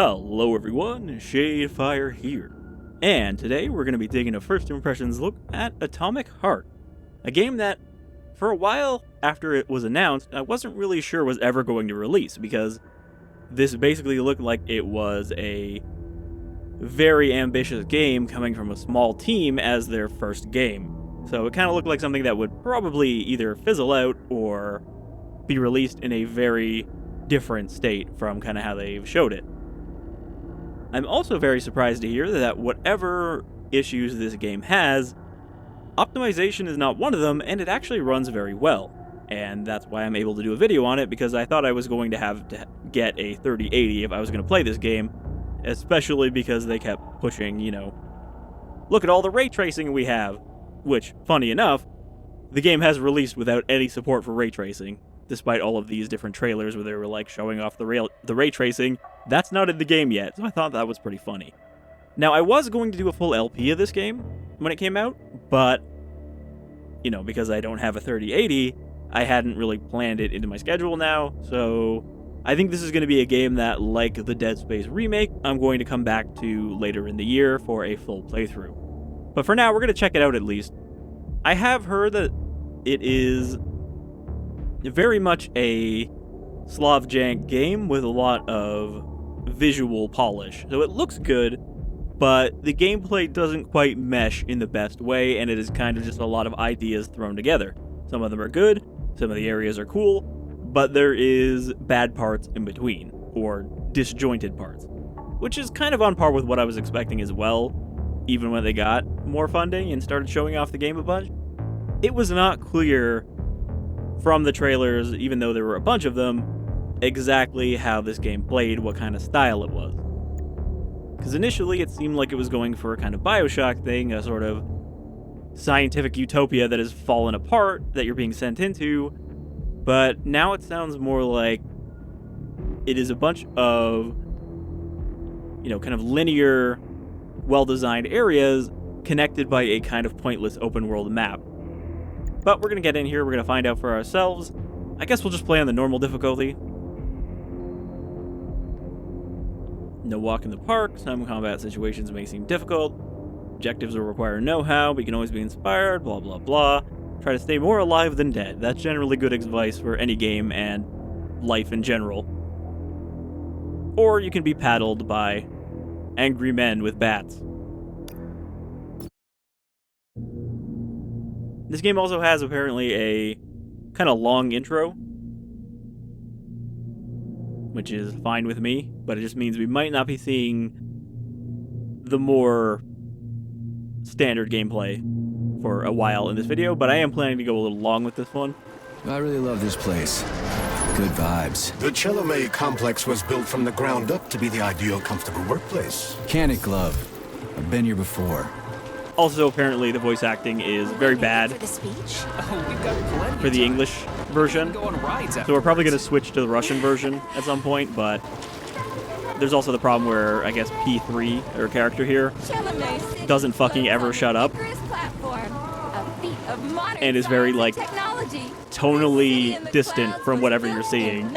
Hello everyone, Shadefyre here. And today we're going to be taking a first impressions look at Atomic Heart. A game that, for a while after it was announced, I wasn't really sure was ever going to release, because this basically looked like it was a very ambitious game coming from a small team as their first game. So it kind of looked like something that would probably either fizzle out or be released in a very different state from kind of how they've showed it. I'm also very surprised to hear that whatever issues this game has, optimization is not one of them, and it actually runs very well. And that's why I'm able to do a video on it, because I thought I was going to have to get a 3080 if I was going to play this game, especially because they kept pushing, look at all the ray tracing we have, which, funny enough, the game has released without any support for ray tracing. Despite all of these different trailers where they were like showing off the ray tracing, that's not in the game yet, so I thought that was pretty funny. Now, I was going to do a full LP of this game when it came out, but, because I don't have a 3080, I hadn't really planned it into my schedule now, so I think this is going to be a game that, like the Dead Space remake, I'm going to come back to later in the year for a full playthrough. But for now, we're going to check it out at least. I have heard that it is very much a Slavjank game with a lot of visual polish. So it looks good, but the gameplay doesn't quite mesh in the best way, and it is kind of just a lot of ideas thrown together. Some of them are good, some of the areas are cool, but there is bad parts in between, or disjointed parts, which is kind of on par with what I was expecting as well, even when they got more funding and started showing off the game a bunch. It was not clear from the trailers, even though there were a bunch of them, exactly how this game played, what kind of style it was. Because initially it seemed like it was going for a kind of Bioshock thing, a sort of scientific utopia that has fallen apart, that you're being sent into, but now it sounds more like it is a bunch of, kind of linear, well-designed areas connected by a kind of pointless open-world map. But we're going to get in here, we're going to find out for ourselves. I guess we'll just play on the normal difficulty. No walk in the park, some combat situations may seem difficult. Objectives will require know-how, but you can always be inspired, blah blah blah. Try to stay more alive than dead. That's generally good advice for any game and life in general. Or you can be paddled by angry men with bats. This game also has apparently a kind of long intro, which is fine with me, but it just means we might not be seeing the more standard gameplay for a while in this video, but I am planning to go a little long with this one. I really love this place. Good vibes. The Chelomey Complex was built from the ground up to be the ideal, comfortable workplace. Can it, Glove? I've been here before. Also, apparently, the voice acting is very bad for the English version, so we're probably going to switch to the Russian version at some point, but there's also the problem where, I guess, P3, or character here, doesn't fucking ever shut up, and is very, tonally distant from whatever you're seeing.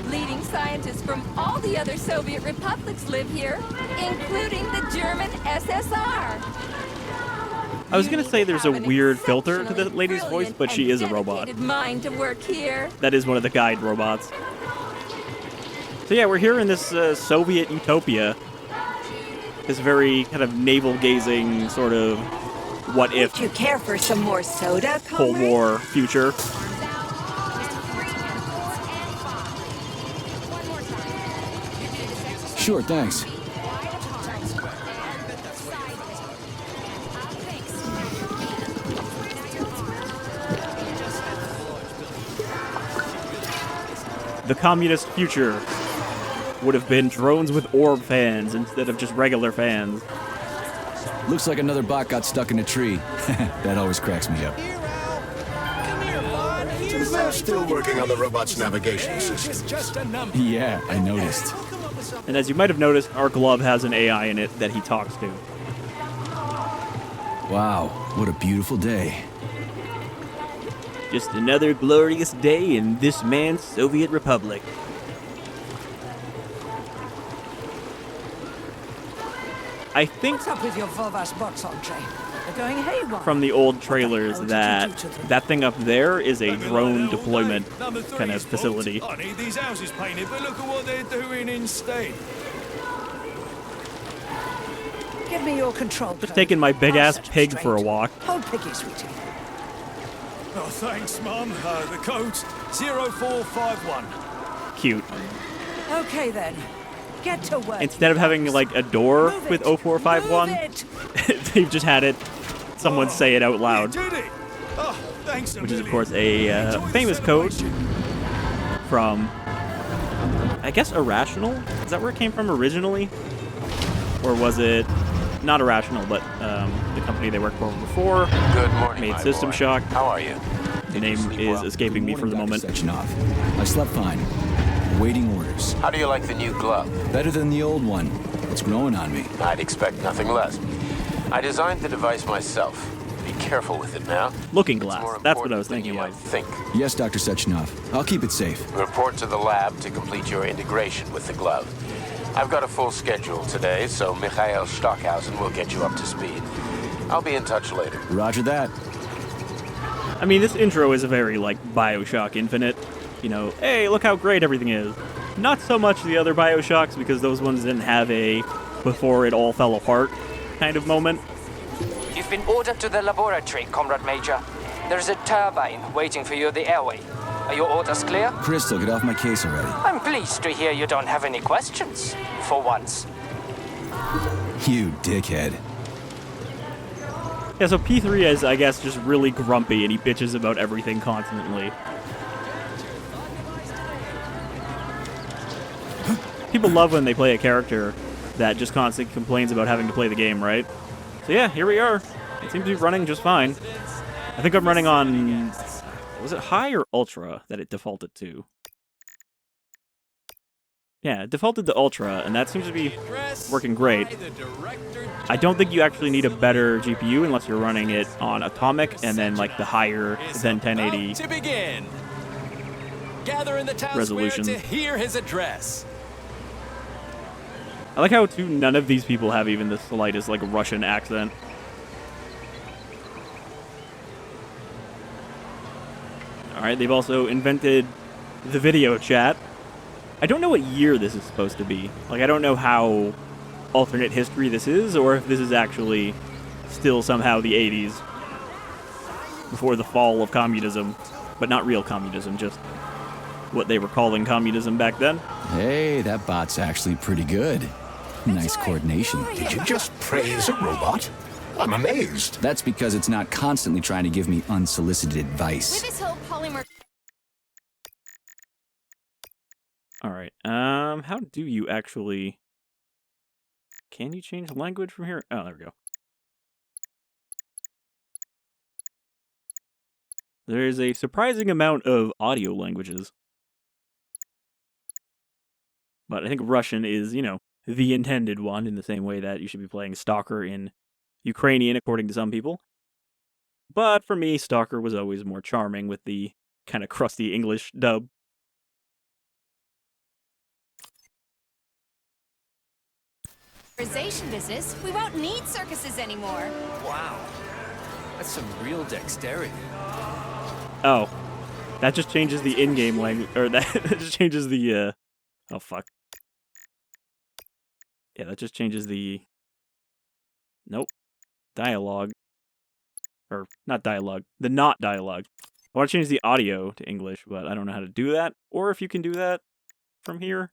Leading scientists from all the other Soviet republics live here, including the German SSR. I was going to say there's a weird filter to the lady's voice, but she is a robot. Mind to work here. That is one of the guide robots. So yeah, we're here in this Soviet utopia. This very kind of navel-gazing sort of what-if Would you care for some more soda, Cold War future. Sure, thanks. The communist future would have been drones with orb fans instead of just regular fans. Looks like another bot got stuck in a tree. That always cracks me up. They're still working on the robot's navigation system. Yeah, I noticed. And as you might have noticed, our glove has an AI in it that he talks to. Wow, what a beautiful day. Just another glorious day in this man's Soviet Republic. I think What's up with your Volvas box entree? They're going haywire. from the old What the trailers hell did that you do to them? that thing up there is a drone deployment kind of facility. I need these houses painted, but look at what they're doing instead. Give me your control Just code. taking my big ass I'll set pig it for a straight. walk. Hold piggy, sweetie. Oh, thanks, Mum. The code's 0451. Cute. Okay then. Get to work. Instead of having like a door Move with it. 0451, Move it. they've just had it. Someone say it out loud, You did it. Oh, thanks a which is of million. course a Enjoy the famous code celebration. from, I guess, Irrational. Is that where it came from originally, or was it not Irrational, but the company they worked for before? Good morning, Made my System boy. Shock. How are you? The Did you name sleep is well? escaping me for the moment. Sechenov. I slept fine. Awaiting orders. How do you like the new glove? Better than the old one. It's growing on me. I'd expect nothing less. I designed the device myself. Be careful with it now. Looking It's more Glass. That's what I important was than thinking you might of. think. Yes, Dr. Sechenov. I'll keep it safe. Report to the lab to complete your integration with the glove. I've got a full schedule today, so Mikhail Stockhausen will get you up to speed. I'll be in touch later. Roger that. I mean, this intro is a very, like, Bioshock Infinite. You know, hey, look how great everything is. Not so much the other Bioshocks, because those ones didn't have a before it all fell apart kind of moment. You've been ordered to the laboratory, Comrade Major. There's a turbine waiting for you at the airway. Are your orders clear? Crystal, get off my case already. I'm pleased to hear you don't have any questions, for once. You dickhead. Yeah, so P3 is, I guess, just really grumpy, and he bitches about everything constantly. People love when they play a character that just constantly complains about having to play the game, right? So yeah, here we are. It seems to be running just fine. I think I'm running on... Was it high or ultra that it defaulted to? Yeah, it defaulted to ultra, and that seems to be working great. I don't think you actually need a better GPU unless you're running it on atomic and then like the higher than 1080 To begin. Gather in the town resolution. square to hear his address. I like how, too, none of these people have even the slightest, like, Russian accent. Alright, they've also invented the video chat. I don't know what year this is supposed to be. Like, I don't know how alternate history this is, or if this is actually still somehow the 80s. Before the fall of communism. But not real communism, just what they were calling communism back then. Hey, that bot's actually pretty good. Nice coordination. Did you just praise a robot? I'm amazed. That's because it's not constantly trying to give me unsolicited advice. With this whole polymer... Alright, how do you actually... Can you change language from here? Oh, there we go. There's a surprising amount of audio languages. But I think Russian is, you know, the intended one, in the same way that you should be playing Stalker in Ukrainian, according to some people. But for me, Stalker was always more charming with the kind of crusty English dub. business, we won't need circuses anymore. Wow. That's some real dexterity. Oh. That just changes the in-game language, or that just changes the, oh fuck. Yeah, that just changes the... Nope. Dialogue. Or, not dialogue. The not dialogue. I want to change the audio to English, but I don't know how to do that. Or if you can do that from here.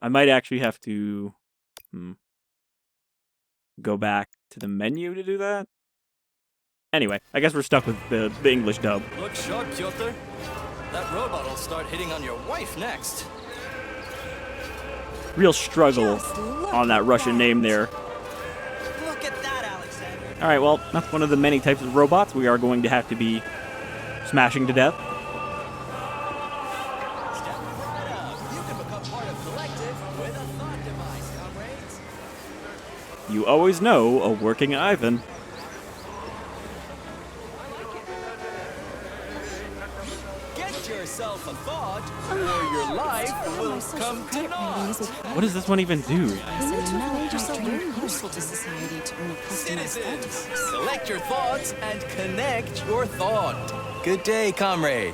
I might actually have to... go back to the menu to do that. Anyway, I guess we're stuck with the English dub. Look sharp, Pyotr. That robot will start hitting on your wife next. Real struggle Just look on that at Russian that. name there. Look at that, Alexander. Alright, well, that's one of the many types of robots we are going to have to be smashing to death. Step right up. You can become part of Collective with a thought device, comrades. You always know a working Ivan. Get yourself a thought, or your life will come to naught. What does this one even do? Citizens, collect your thoughts and connect your thought. Good day, comrade.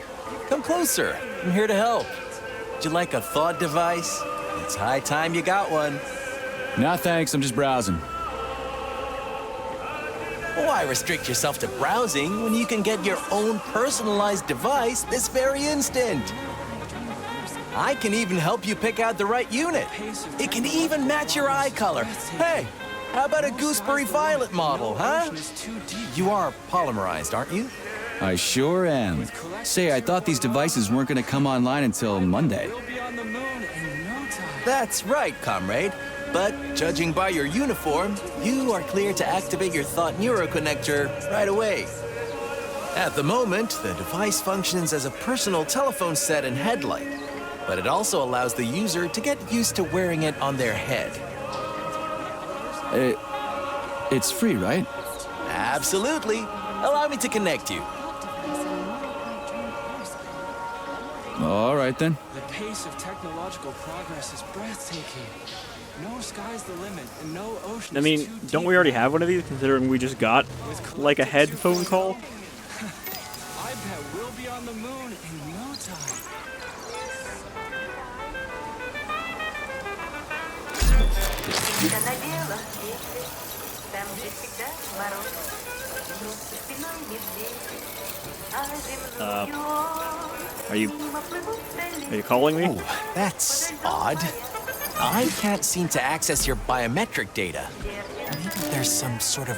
Come closer. I'm here to help. Would you like a thought device? It's high time you got one. Nah, thanks. I'm just browsing. Why restrict yourself to browsing when you can get your own personalized device this very instant? I can even help you pick out the right unit. It can even match your eye color. Hey, how about a gooseberry violet model, huh? You are polymerized, aren't you? I sure am. Say, I thought these devices weren't gonna come online until Monday. That's right, comrade. But judging by your uniform, you are clear to activate your thought neuroconnector right away. At the moment, the device functions as a personal telephone set and headlight, but it also allows the user to get used to wearing it on their head. It's free, right? Absolutely. Allow me to connect you. All right, then. The pace of technological progress is breathtaking. No sky's the limit, and no ocean. I mean, don't we already have one of these, considering we just got, like, a headphone call? I bet we'll be on the moon in no time. Are you calling me? Oh, that's odd. I can't seem to access your biometric data. Maybe there's some sort of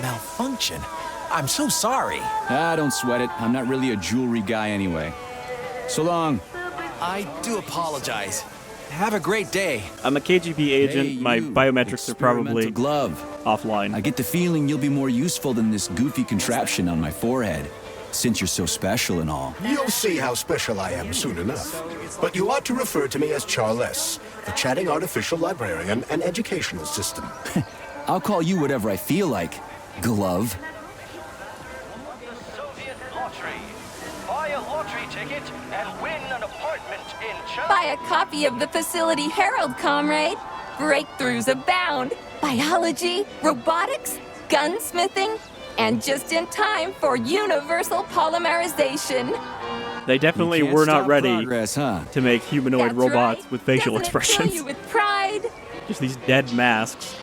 malfunction. I'm so sorry. Don't sweat it. I'm not really a jewelry guy anyway. So long. I do apologize. Have a great day. I'm a KGB agent. Hey, My you. biometrics are probably Experimental glove. offline. I get the feeling you'll be more useful than this goofy contraption on my forehead, since you're so special and all. You'll see how special I am soon enough. But you ought to refer to me as CHAR-LES, the chatting artificial librarian and educational system. I'll call you whatever I feel like, glove. Soviet lottery. Buy a lottery ticket and win an apartment in Chelomey. Buy a copy of the Facility Herald, comrade. Breakthroughs abound. Biology, robotics, gunsmithing, and just in time for universal polymerization. They definitely Can't were not stop ready progress, huh? to make humanoid That's robots right. with facial Doesn't it fill expressions. you with pride? Just these dead masks.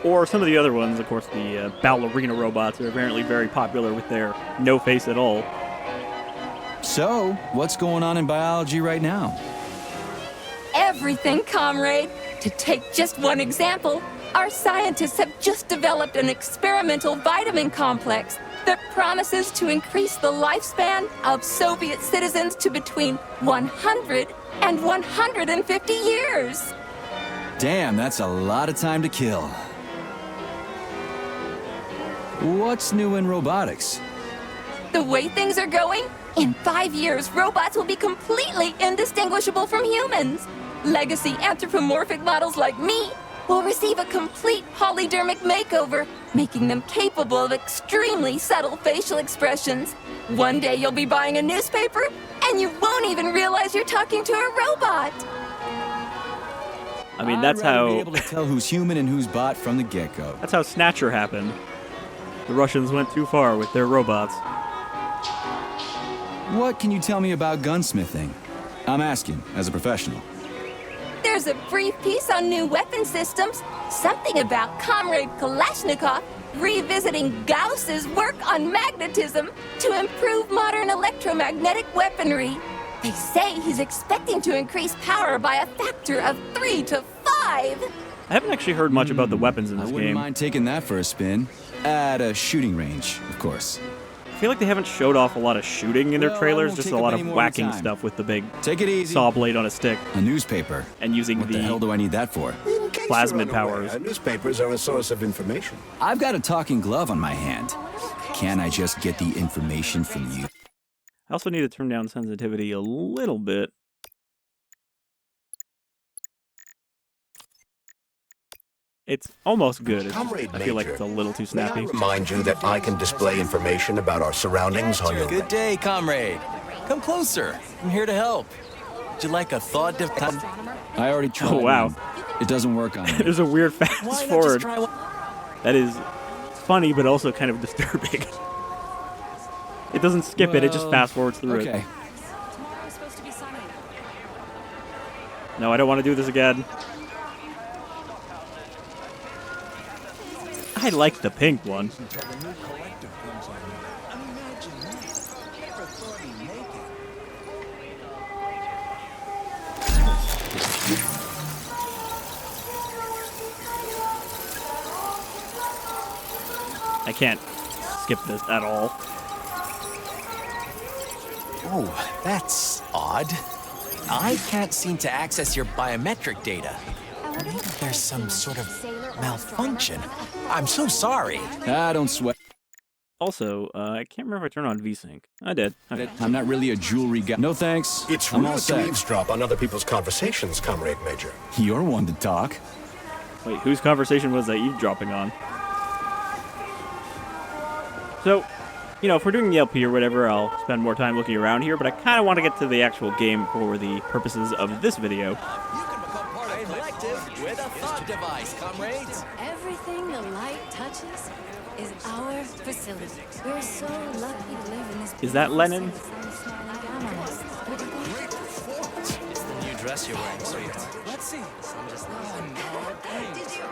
Or some of the other ones, of course, the ballerina robots are apparently very popular with their no face at all. So, what's going on in biology right now? Everything, comrade. To take just one example, our scientists have just developed an experimental vitamin complex that promises to increase the lifespan of Soviet citizens to between 100 and 150 years. Damn, that's a lot of time to kill. What's new in robotics? The way things are going, in 5 years, robots will be completely indistinguishable from humans. Legacy anthropomorphic models like me will receive a complete polydermic makeover, making them capable of extremely subtle facial expressions. One day you'll be buying a newspaper, and you won't even realize you're talking to a robot. I mean, that's I'd rather how be able to tell who's human and who's bot from the get-go. that's how Snatcher happened. The Russians went too far with their robots. What can you tell me about gunsmithing? I'm asking, as a professional. There's a brief piece on new weapon systems, something about Comrade Kalashnikov revisiting Gauss's work on magnetism to improve modern electromagnetic weaponry. They say he's expecting to increase power by a factor of 3 to 5. I haven't actually heard much about the weapons in I this wouldn't game. mind taking that for a spin. At a shooting range, of course. I feel like they haven't showed off a lot of shooting in their Well, I trailers, won't just take a up lot of any more whacking time. stuff with the big Take it easy. saw blade on a stick A newspaper. and using What the the hell do I need that for? In case Plasmid you're unaware, powers. Newspapers are a source of information. I've got a talking glove on my hand. Can't I just get the information from you? I also need to turn down sensitivity a little bit. It's almost good. Comrade I feel like Major, it's a little too May I snappy. remind you that I can display information about our surroundings on your Good day, comrade. Come closer. I'm here to help. Would you like a thought I already tried. Oh, wow. one. It doesn't work on me. There's a weird Why fast not just forward. try one? That is funny, but also kind of disturbing. It doesn't skip it, it just fast forwards through it. Okay. No, I don't want to do this again. I like the pink one. I can't skip this at all. Oh, that's odd. I can't seem to access your biometric data. Maybe there's some sort of malfunction. I'm so sorry. Don't sweat. Also, I can't remember if I turned on VSync. I did. Okay. I'm not really a jewelry guy. No thanks. It's I'm all rude to set. eavesdrop on other people's conversations, Comrade Major. You're one to talk. Wait, whose conversation was I eavesdropping on? So, you know, if we're doing the LP or whatever, I'll spend more time looking around here, but I kind of want to get to the actual game for the purposes of this video. You can become part of a collective with a thought device, comrades. Everything the light touches is our facility. We're so lucky to live in this. Is that Lenin? It's the new dress you're wearing, sweetheart. Let's see.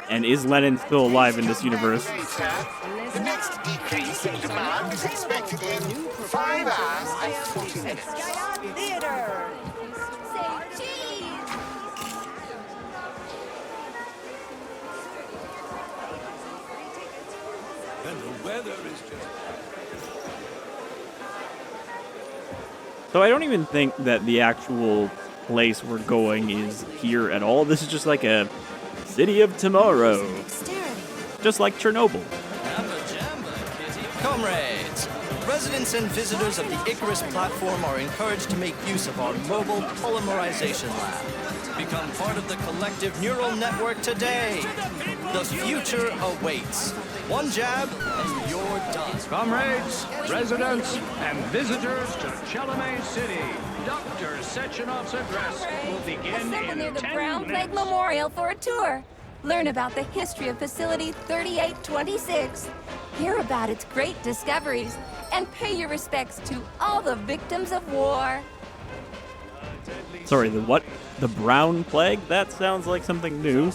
And is Lenin still alive in this universe? The next decrease in demand is expected in 5 hours and 40 minutes. Theater! Say cheese! And the weather is just... So I don't even think that the actual place we're going is here at all. This is just like a city of tomorrow. Just like Chernobyl. Comrades, residents and visitors of the Icarus platform are encouraged to make use of our mobile polymerization lab. Become part of the collective neural network today. The future awaits. One jab, and you're done. Comrades, residents, and visitors to Chelomey City, Dr. Sechenov's address will begin Assemble near in the 10 Brown minutes. Plague Memorial for a tour. Learn about the history of Facility 3826. Hear about its great discoveries. And pay your respects to all the victims of war. Sorry, the what? The Brown Plague? That sounds like something new.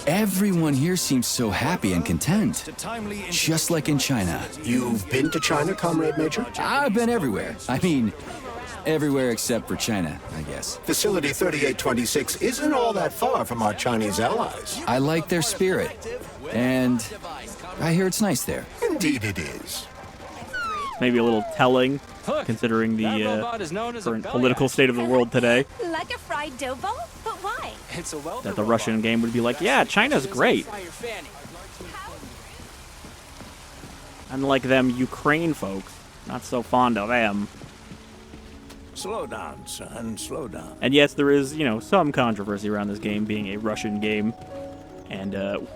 Everyone here seems so happy and content. Just like in China. You've been to China, Comrade Major? I've been everywhere. I mean, everywhere except for China, I guess. Facility 3826 isn't all that far from our Chinese allies. I like their spirit. And I hear it's nice there. Indeed it is. Maybe a little telling, considering the current political state of the world today. Like a fried dough ball? But why? It's a welder That the Russian game would be like, yeah, China's great. Unlike them Ukraine folks, not so fond of them. Slow down, son, slow down. And yes, there is, you know, some controversy around this game being a Russian game and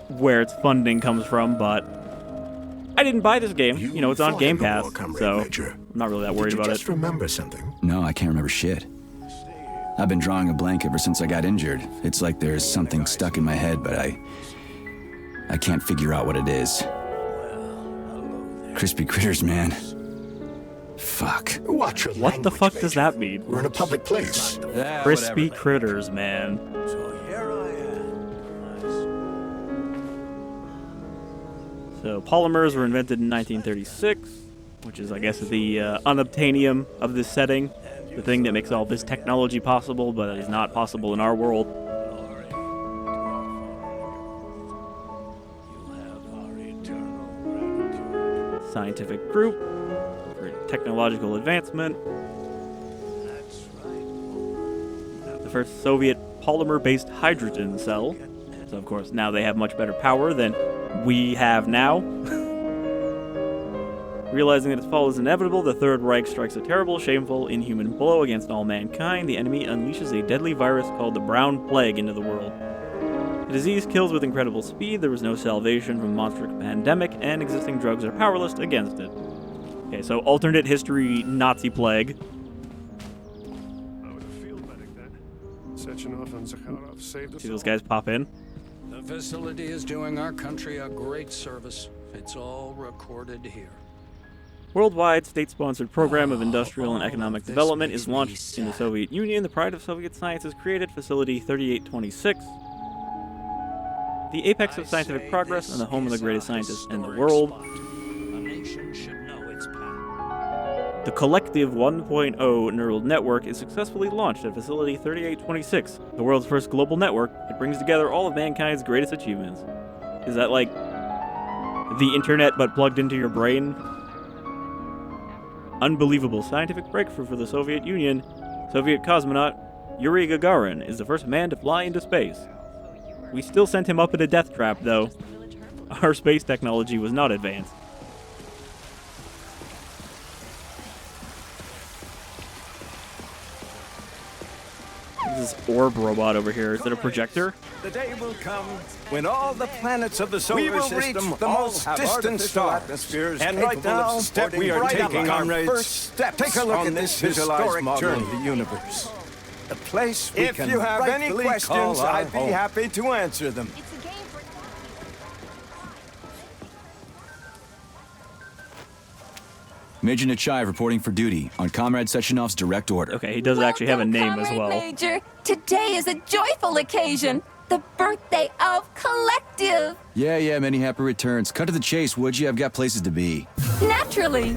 where its funding comes from, but I didn't buy this game. You know, it's on Game Pass, so I'm not really that worried about it. Just remember something. No, I can't remember shit. I've been drawing a blank ever since I got injured. It's like there's something stuck in my head, but I can't figure out what it is. Crispy critters, man. Fuck. Watch your What the language, fuck does Major. that mean? We're in a public place. Crispy critters, man. So polymers were invented in 1936, which is, I guess, the unobtainium of this setting. The thing that makes all this technology possible, but is not possible in our world. Scientific group for technological advancement. The first Soviet polymer-based hydrogen cell. So, of course, now they have much better power than we have now. Realizing that its fall is inevitable, the Third Reich strikes a terrible, shameful, inhuman blow against all mankind. The enemy unleashes a deadly virus called the Brown Plague into the world. The disease kills with incredible speed, there was no salvation from the monstrous pandemic, and existing drugs are powerless against it. Okay, so alternate history Nazi plague. Out of field medic then. Sechenov and Zakharov saved us. See those guys pop in. The facility is doing our country a great service. It's all recorded here. Worldwide state-sponsored program of industrial and economic development is launched in the Soviet Union. The pride of Soviet science is created. Facility 3826. The apex of scientific progress and the home of the greatest scientists in the world. The Collective 1.0 neural network is successfully launched at Facility 3826, the world's first global network. It brings together all of mankind's greatest achievements. Is that like the internet but plugged into your brain? Unbelievable scientific breakthrough for the Soviet Union. Soviet cosmonaut Yuri Gagarin is the first man to fly into space. We still sent him up in a death trap, though. Our space technology was not advanced. This orb robot over here. Is it a projector? The day will come when all the planets of the solar system reach the all most have distant artificial star. atmospheres. And capable right now, of step we are right up, taking our comrades. first steps. Take a look on at this this visualized historic model journey. of the universe. A place we If can you have any rightfully questions, call our I'd be home. happy to answer them. Major Nechayev reporting for duty on Comrade Sechenov's direct order. Okay, he does actually have a name as Comrade well. Major, today is a joyful occasion. The birthday of Collective. Yeah, many happy returns. Cut to the chase, would you? I've got places to be. Naturally.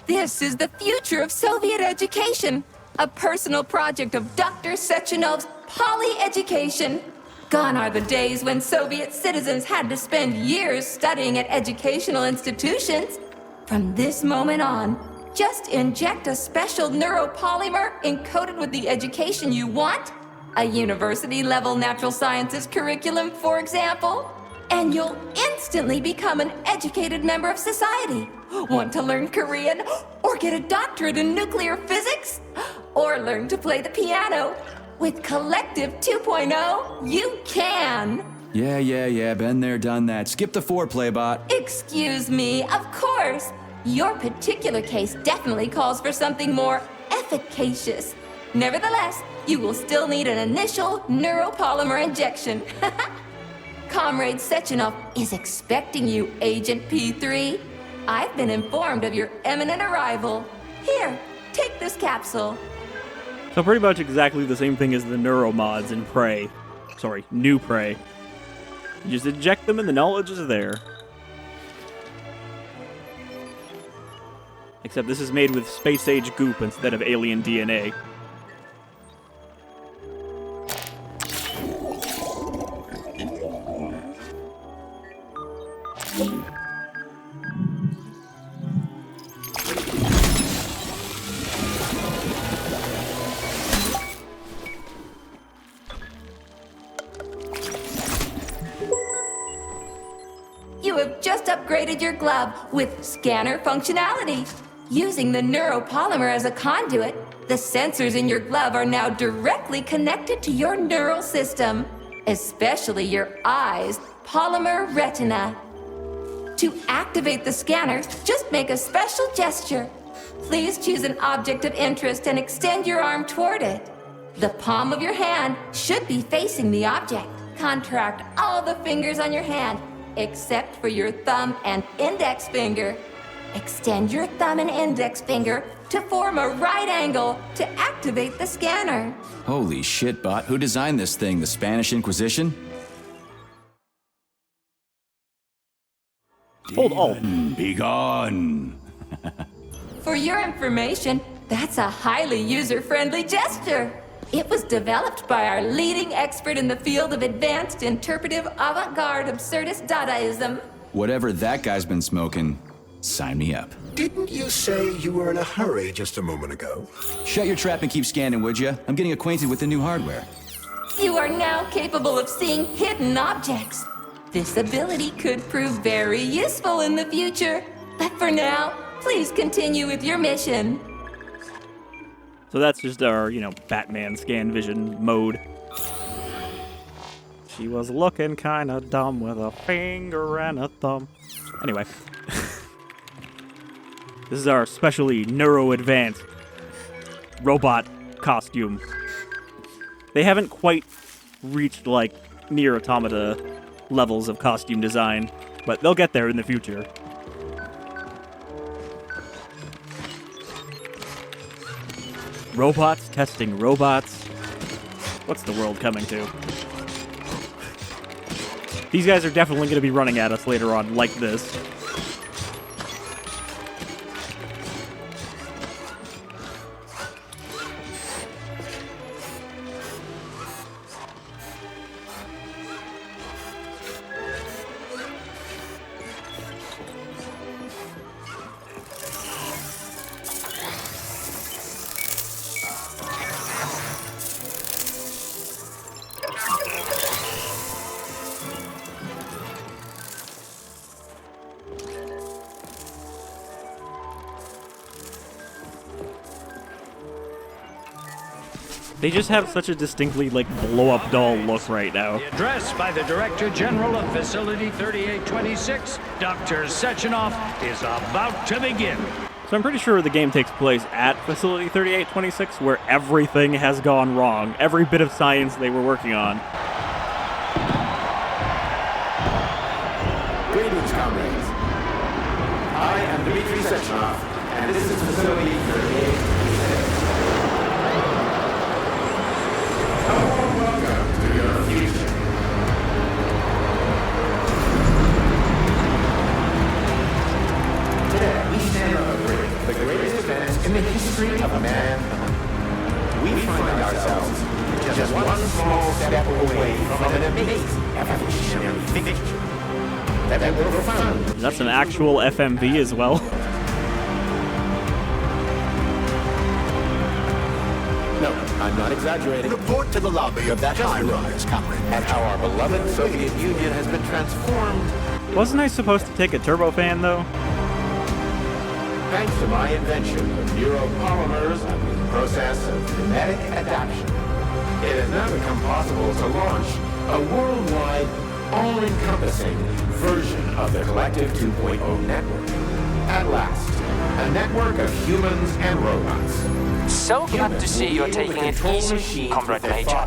This is the future of Soviet education. A personal project of Dr. Sechenov's poly-education. Gone are the days when Soviet citizens had to spend years studying at educational institutions. From this moment on, just inject a special neuropolymer encoded with the education you want, a university-level natural sciences curriculum, for example, and you'll instantly become an educated member of society. Want to learn Korean, or get a doctorate in nuclear physics, or learn to play the piano? With Collective 2.0, you can! Yeah, been there, done that. Skip the foreplay, bot. Excuse me, of course. Your particular case definitely calls for something more efficacious. Nevertheless, you will still need an initial neuropolymer injection. Comrade Sechenov is expecting you, Agent P3. I've been informed of your imminent arrival. Here, take this capsule. So pretty much exactly the same thing as the neuromods in Prey. Sorry, New Prey. You just inject them and the knowledge is there. Except this is made with space-age goop instead of alien DNA. You have just upgraded your glove with scanner functionality. Using the neuropolymer as a conduit, the sensors in your glove are now directly connected to your neural system, especially your eyes' polymer retina. To activate the scanner, just make a special gesture. Please choose an object of interest and extend your arm toward it. The palm of your hand should be facing the object. Contract all the fingers on your hand, except for your thumb and index finger. Extend your thumb and index finger to form a right angle to activate the scanner. Holy shit, bot. Who designed this thing? The Spanish Inquisition? Hold Alt. Be gone. For your information, that's a highly user-friendly gesture. It was developed by our leading expert in the field of advanced interpretive avant-garde absurdist Dadaism. Whatever that guy's been smoking, sign me up. Didn't you say you were in a hurry just a moment ago? Shut your trap and keep scanning, would ya? I'm getting acquainted with the new hardware. You are now capable of seeing hidden objects. This ability could prove very useful in the future. But for now, please continue with your mission. So that's just our, Batman scan vision mode. She was looking kinda dumb with a finger and a thumb. Anyway. This is our specially neuro-advanced robot costume. They haven't quite reached, like, Nier Automata levels of costume design, but they'll get there in the future. Robots testing robots. What's the world coming to? These guys are definitely going to be running at us later on like this. They just have such a distinctly, like, blow-up doll look right now. The address by the Director General of Facility 3826, Dr. Sechenov, is about to begin. So I'm pretty sure the game takes place at Facility 3826, where everything has gone wrong. Every bit of science they were working on. Greetings, comrades. I am Dmitry Sechenov, and this is Facility 3826. A warm welcome to your future. Today, we stand on the brink of the greatest event in the history of mankind. We find ourselves just one small step away from an amazing evolutionary victory that will profound. That's an actual FMV as well. No, I'm not exaggerating. Report to the lobby of that high-rise, comrade. And how our beloved Soviet Union has been transformed. Wasn't I supposed to take a turbofan, though? Thanks to my invention of neuropolymers and the process of genetic adaptation, it has now become possible to launch a worldwide, all-encompassing version of the Collective 2.0 network. At last, a network of humans and robots. So glad to see you're taking it easy, Comrade Major.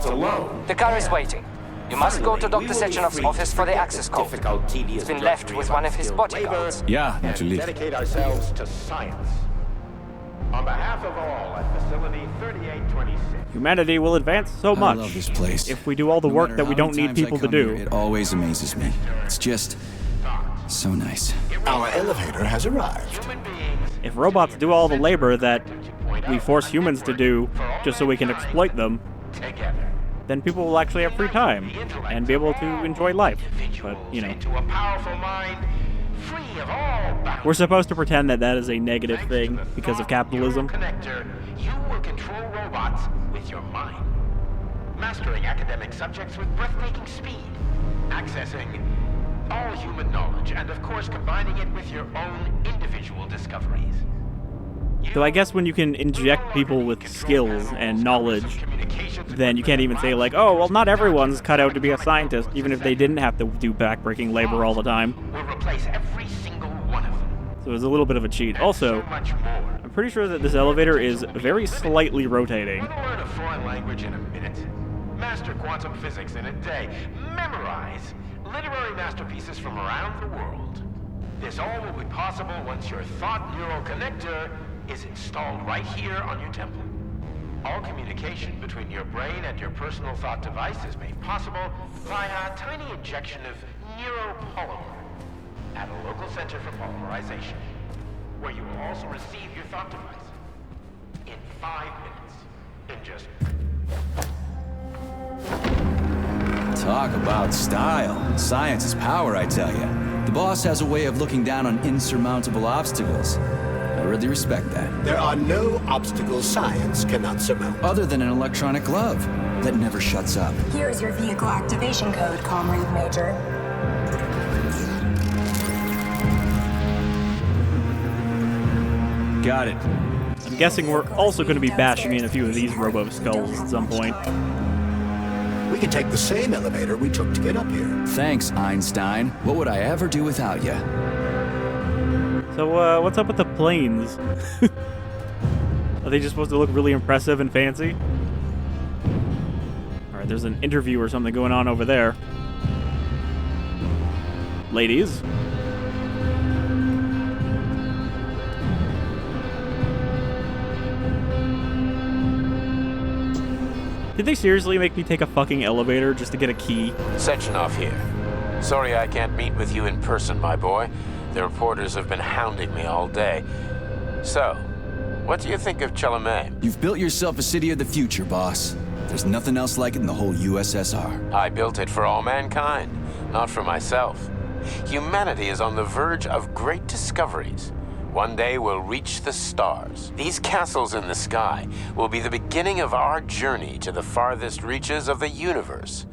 The car is waiting. You must go to Dr. Sechenov's office for the access code. It's been left with one of his bodyguards. Yeah, and dedicate ourselves to science. On behalf of all at Facility 3826. Humanity will advance so much I love this place. if we do all the work that we don't need people to do. It always amazes me. It's just so nice. Our elevator has arrived. If robots do all the labor that we force humans to do just so we can exploit them, then people will actually have free time and be able to enjoy life. But, you know, we're supposed to pretend that that is a negative thing because of capitalism. You will control robots with your mind. Mastering academic subjects with breathtaking speed. Accessing all human knowledge, and of course combining it with your own individual discoveries. So I guess when you can inject people with skills and knowledge, then you can't even say like, oh, well, not everyone's cut out to be a scientist, even if they didn't have to do backbreaking labor all the time. We'll replace every single one of them. So it's a little bit of a cheat. Also, I'm pretty sure that this elevator is very slightly rotating. Want to learn a foreign language in a minute? Master quantum physics in a day. Memorize literary masterpieces from around the world. This all will be possible once your thought neural connector is installed right here on your temple. All communication between your brain and your personal thought device is made possible via a tiny injection of neuropolymer at a local center for polymerization, where you will also receive your thought device in 5 minutes. In just... Talk about style. Science is power, I tell you. The boss has a way of looking down on insurmountable obstacles. I really respect that. There are no obstacles science cannot surmount. Other than an electronic glove that never shuts up. Here's your vehicle activation code, Comrade Major. Got it. I'm guessing we're also going to be bashing in a few of these robo-skulls at some point. We can take the same elevator we took to get up here. Thanks, Einstein. What would I ever do without you? So, what's up with the planes? Are they just supposed to look really impressive and fancy? Alright, there's an interview or something going on over there. Ladies. Did they seriously make me take a fucking elevator just to get a key? Sechenov here. Sorry I can't meet with you in person, my boy. The reporters have been hounding me all day. So, what do you think of Chelomey? You've built yourself a city of the future, boss. There's nothing else like it in the whole USSR. I built it for all mankind, not for myself. Humanity is on the verge of great discoveries. One day we'll reach the stars. These castles in the sky will be the beginning of our journey to the farthest reaches of the universe.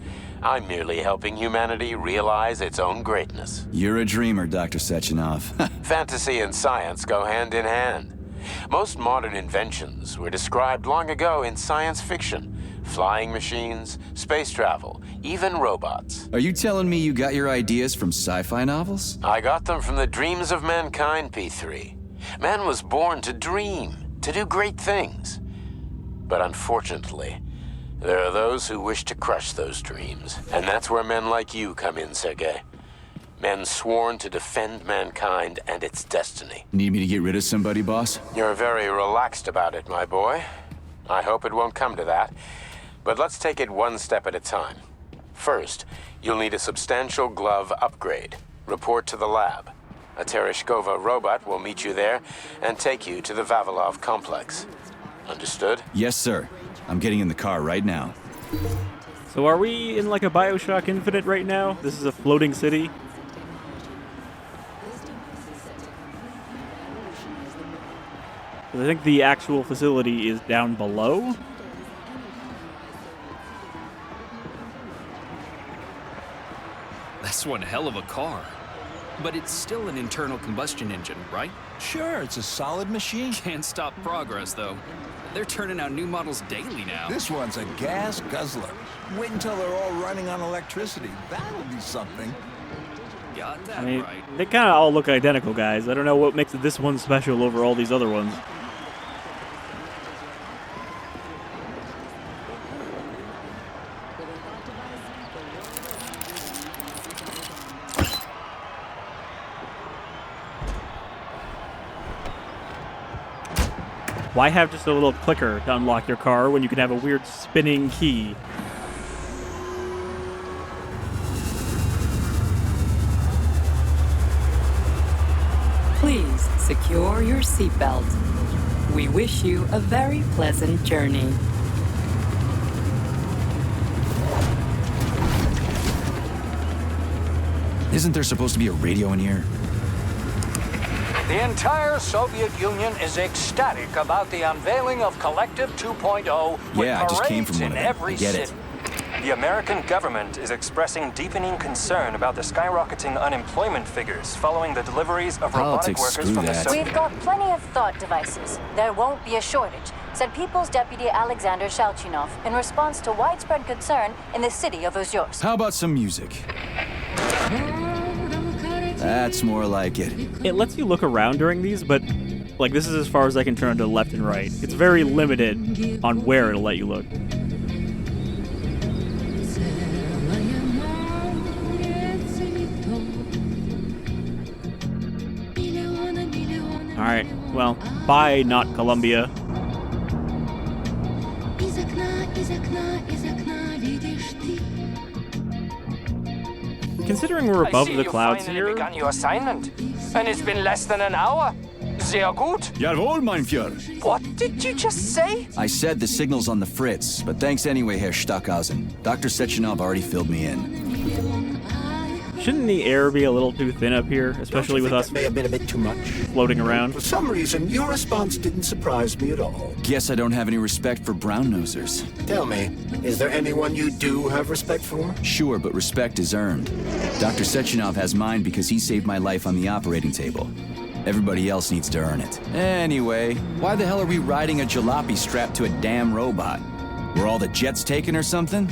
I'm merely helping humanity realize its own greatness. You're a dreamer, Dr. Sechenov. Fantasy and science go hand in hand. Most modern inventions were described long ago in science fiction. Flying machines, space travel, even robots. Are you telling me you got your ideas from sci-fi novels? I got them from the dreams of mankind, P3. Man was born to dream, to do great things. But unfortunately, there are those who wish to crush those dreams. And that's where men like you come in, Sergei. Men sworn to defend mankind and its destiny. Need me to get rid of somebody, boss? You're very relaxed about it, my boy. I hope it won't come to that. But let's take it one step at a time. First, you'll need a substantial glove upgrade. Report to the lab. A Tereshkova robot will meet you there and take you to the Vavilov Complex. Understood? Yes, sir. I'm getting in the car right now. So are we in like a BioShock Infinite right now? This is a floating city? I think the actual facility is down below. That's one hell of a car. But it's still an internal combustion engine, right? Sure, it's a solid machine. Can't stop progress, though. They're turning out new models daily now. This one's a gas guzzler. Wait until they're all running on electricity. That'll be something. Got that I mean, right. they kind of all look identical, guys. I don't know what makes this one special over all these other ones. Why have just a little clicker to unlock your car when you can have a weird spinning key? Please secure your seatbelt. We wish you a very pleasant journey. Isn't there supposed to be a radio in here? The entire Soviet Union is ecstatic about the unveiling of Collective 2.0 with Yeah, I just came from parades one in of them. I every get it. city. The American government is expressing deepening concern about the skyrocketing unemployment figures following the deliveries of robotic Politics, workers screw from the that. Soviet We've got plenty of thought devices. There won't be a shortage, said People's Deputy Alexander Sechenov in response to widespread concern in the city of Ozyorsk. How about some music? That's more like it. It lets you look around during these, but like this is as far as I can turn to left and right. It's very limited on where it'll let you look. Alright, well, bye, not Colombia. Considering we're above the clouds here. Begun your assignment, and it's been less than an hour. Sehr gut. Jawohl, mein Führer. What did you just say? I said the signal's on the fritz, but thanks anyway, Herr Stockhausen. Dr. Sechenov already filled me in. Shouldn't the air be a little too thin up here, especially with us may have been a bit too much. floating around? For some reason, your response didn't surprise me at all. Guess I don't have any respect for brown-nosers. Tell me, is there anyone you do have respect for? Sure, but respect is earned. Dr. Sechenov has mine because he saved my life on the operating table. Everybody else needs to earn it. Anyway, why the hell are we riding a jalopy strapped to a damn robot? Were all the jets taken or something?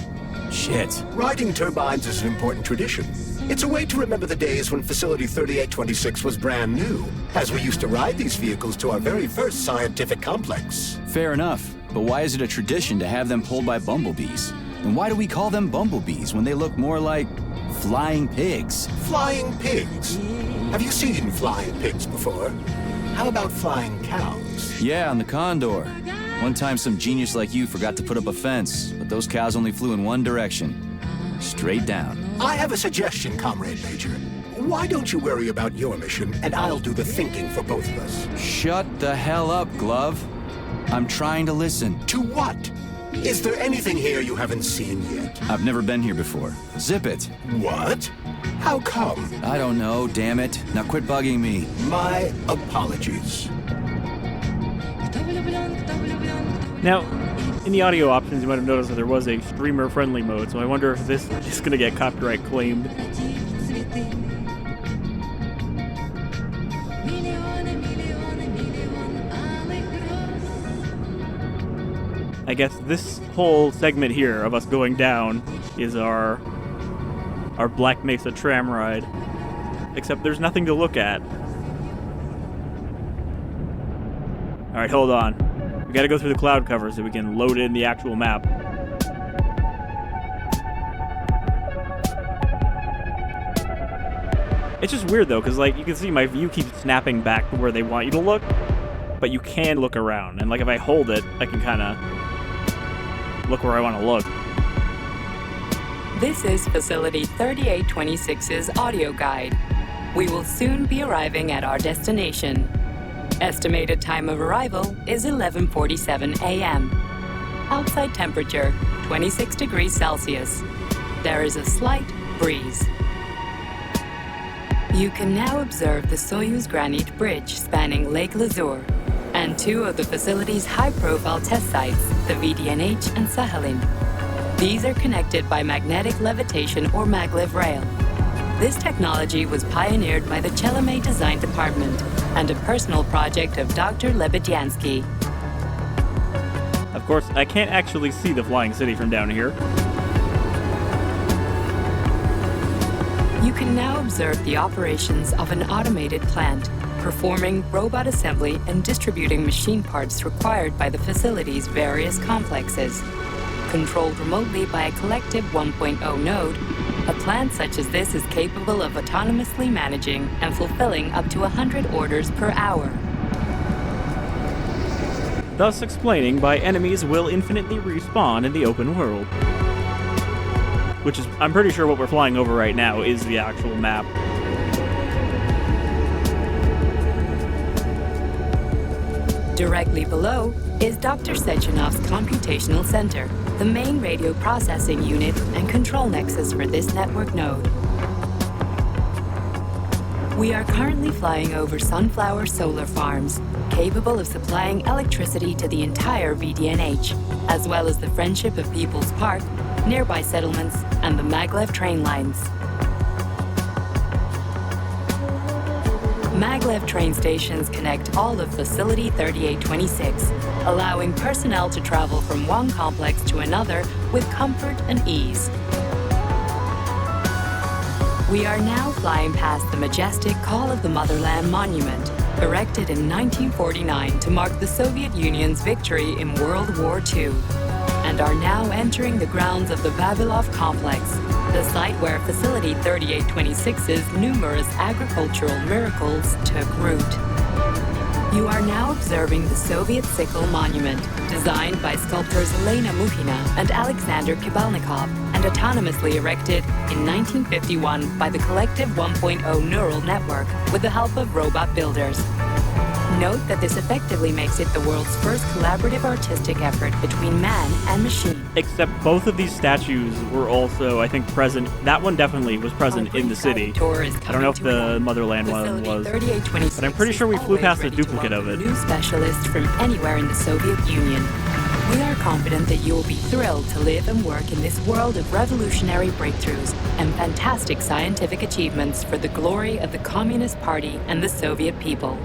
Shit. Riding turbines is an important tradition. It's a way to remember the days when Facility 3826 was brand new, as we used to ride these vehicles to our very first scientific complex. Fair enough, but why is it a tradition to have them pulled by bumblebees? And why do we call them bumblebees when they look more like flying pigs? Flying pigs? Have you seen flying pigs before? How about flying cows? Yeah, on the Condor. One time some genius like you forgot to put up a fence, but those cows only flew in one direction. Straight down. I have a suggestion, Comrade Major. Why don't you worry about your mission, and I'll do the thinking for both of us? Shut the hell up, Glove. I'm trying to listen. To what? Is there anything here you haven't seen yet? I've never been here before. Zip it. What? How come? I don't know, damn it. Now quit bugging me. My apologies. Now, in the audio options, you might have noticed that there was a streamer-friendly mode, so I wonder if this is going to get copyright claimed. I guess this whole segment here of us going down is our Black Mesa tram ride. Except there's nothing to look at. Alright, hold on. We gotta go through the cloud cover so we can load in the actual map. It's just weird though, because like you can see my view keeps snapping back to where they want you to look, but you can look around. And like if I hold it, I can kind of look where I want to look. This is Facility 3826's audio guide. We will soon be arriving at our destination. Estimated time of arrival is 11:47 a.m. Outside temperature, 26 degrees Celsius. There is a slight breeze. You can now observe the Soyuz Granite Bridge spanning Lake Lazur and two of the facility's high-profile test sites, the VDNH and Sakhalin. These are connected by magnetic levitation or maglev rail. This technology was pioneered by the Chelomey Design Department and a personal project of Dr. Lebedyansky. Of course, I can't actually see the flying city from down here. You can now observe the operations of an automated plant, performing robot assembly and distributing machine parts required by the facility's various complexes. Controlled remotely by a collective 1.0 node, a plant such as this is capable of autonomously managing and fulfilling up to 100 orders per hour. Thus explaining why enemies will infinitely respawn in the open world. Which is, I'm pretty sure what we're flying over right now is the actual map. Directly below is Dr. Sechenov's computational center, the main radio processing unit and control nexus for this network node. We are currently flying over sunflower solar farms, capable of supplying electricity to the entire VDNH, as well as the Friendship of People's Park, nearby settlements, and the maglev train lines. Maglev train stations connect all of Facility 3826, allowing personnel to travel from one complex to another with comfort and ease. We are now flying past the majestic Call of the Motherland monument, erected in 1949 to mark the Soviet Union's victory in World War II, and are now entering the grounds of the Vavilov Complex, the site where Facility 3826's numerous agricultural miracles took root. You are now observing the Soviet Sickle Monument, designed by sculptors Elena Mukhina and Alexander Kibalnikov, and autonomously erected in 1951 by the Collective 1.0 Neural Network with the help of robot builders. Note that this effectively makes it the world's first collaborative artistic effort between man and machine. Except both of these statues were also, I think, present. That one definitely was present in the city. I don't know if the Motherland one was, but I'm pretty sure we flew past a duplicate of it. New specialists from anywhere in the Soviet Union. We are confident that you will be thrilled to live and work in this world of revolutionary breakthroughs and fantastic scientific achievements for the glory of the Communist Party and the Soviet people.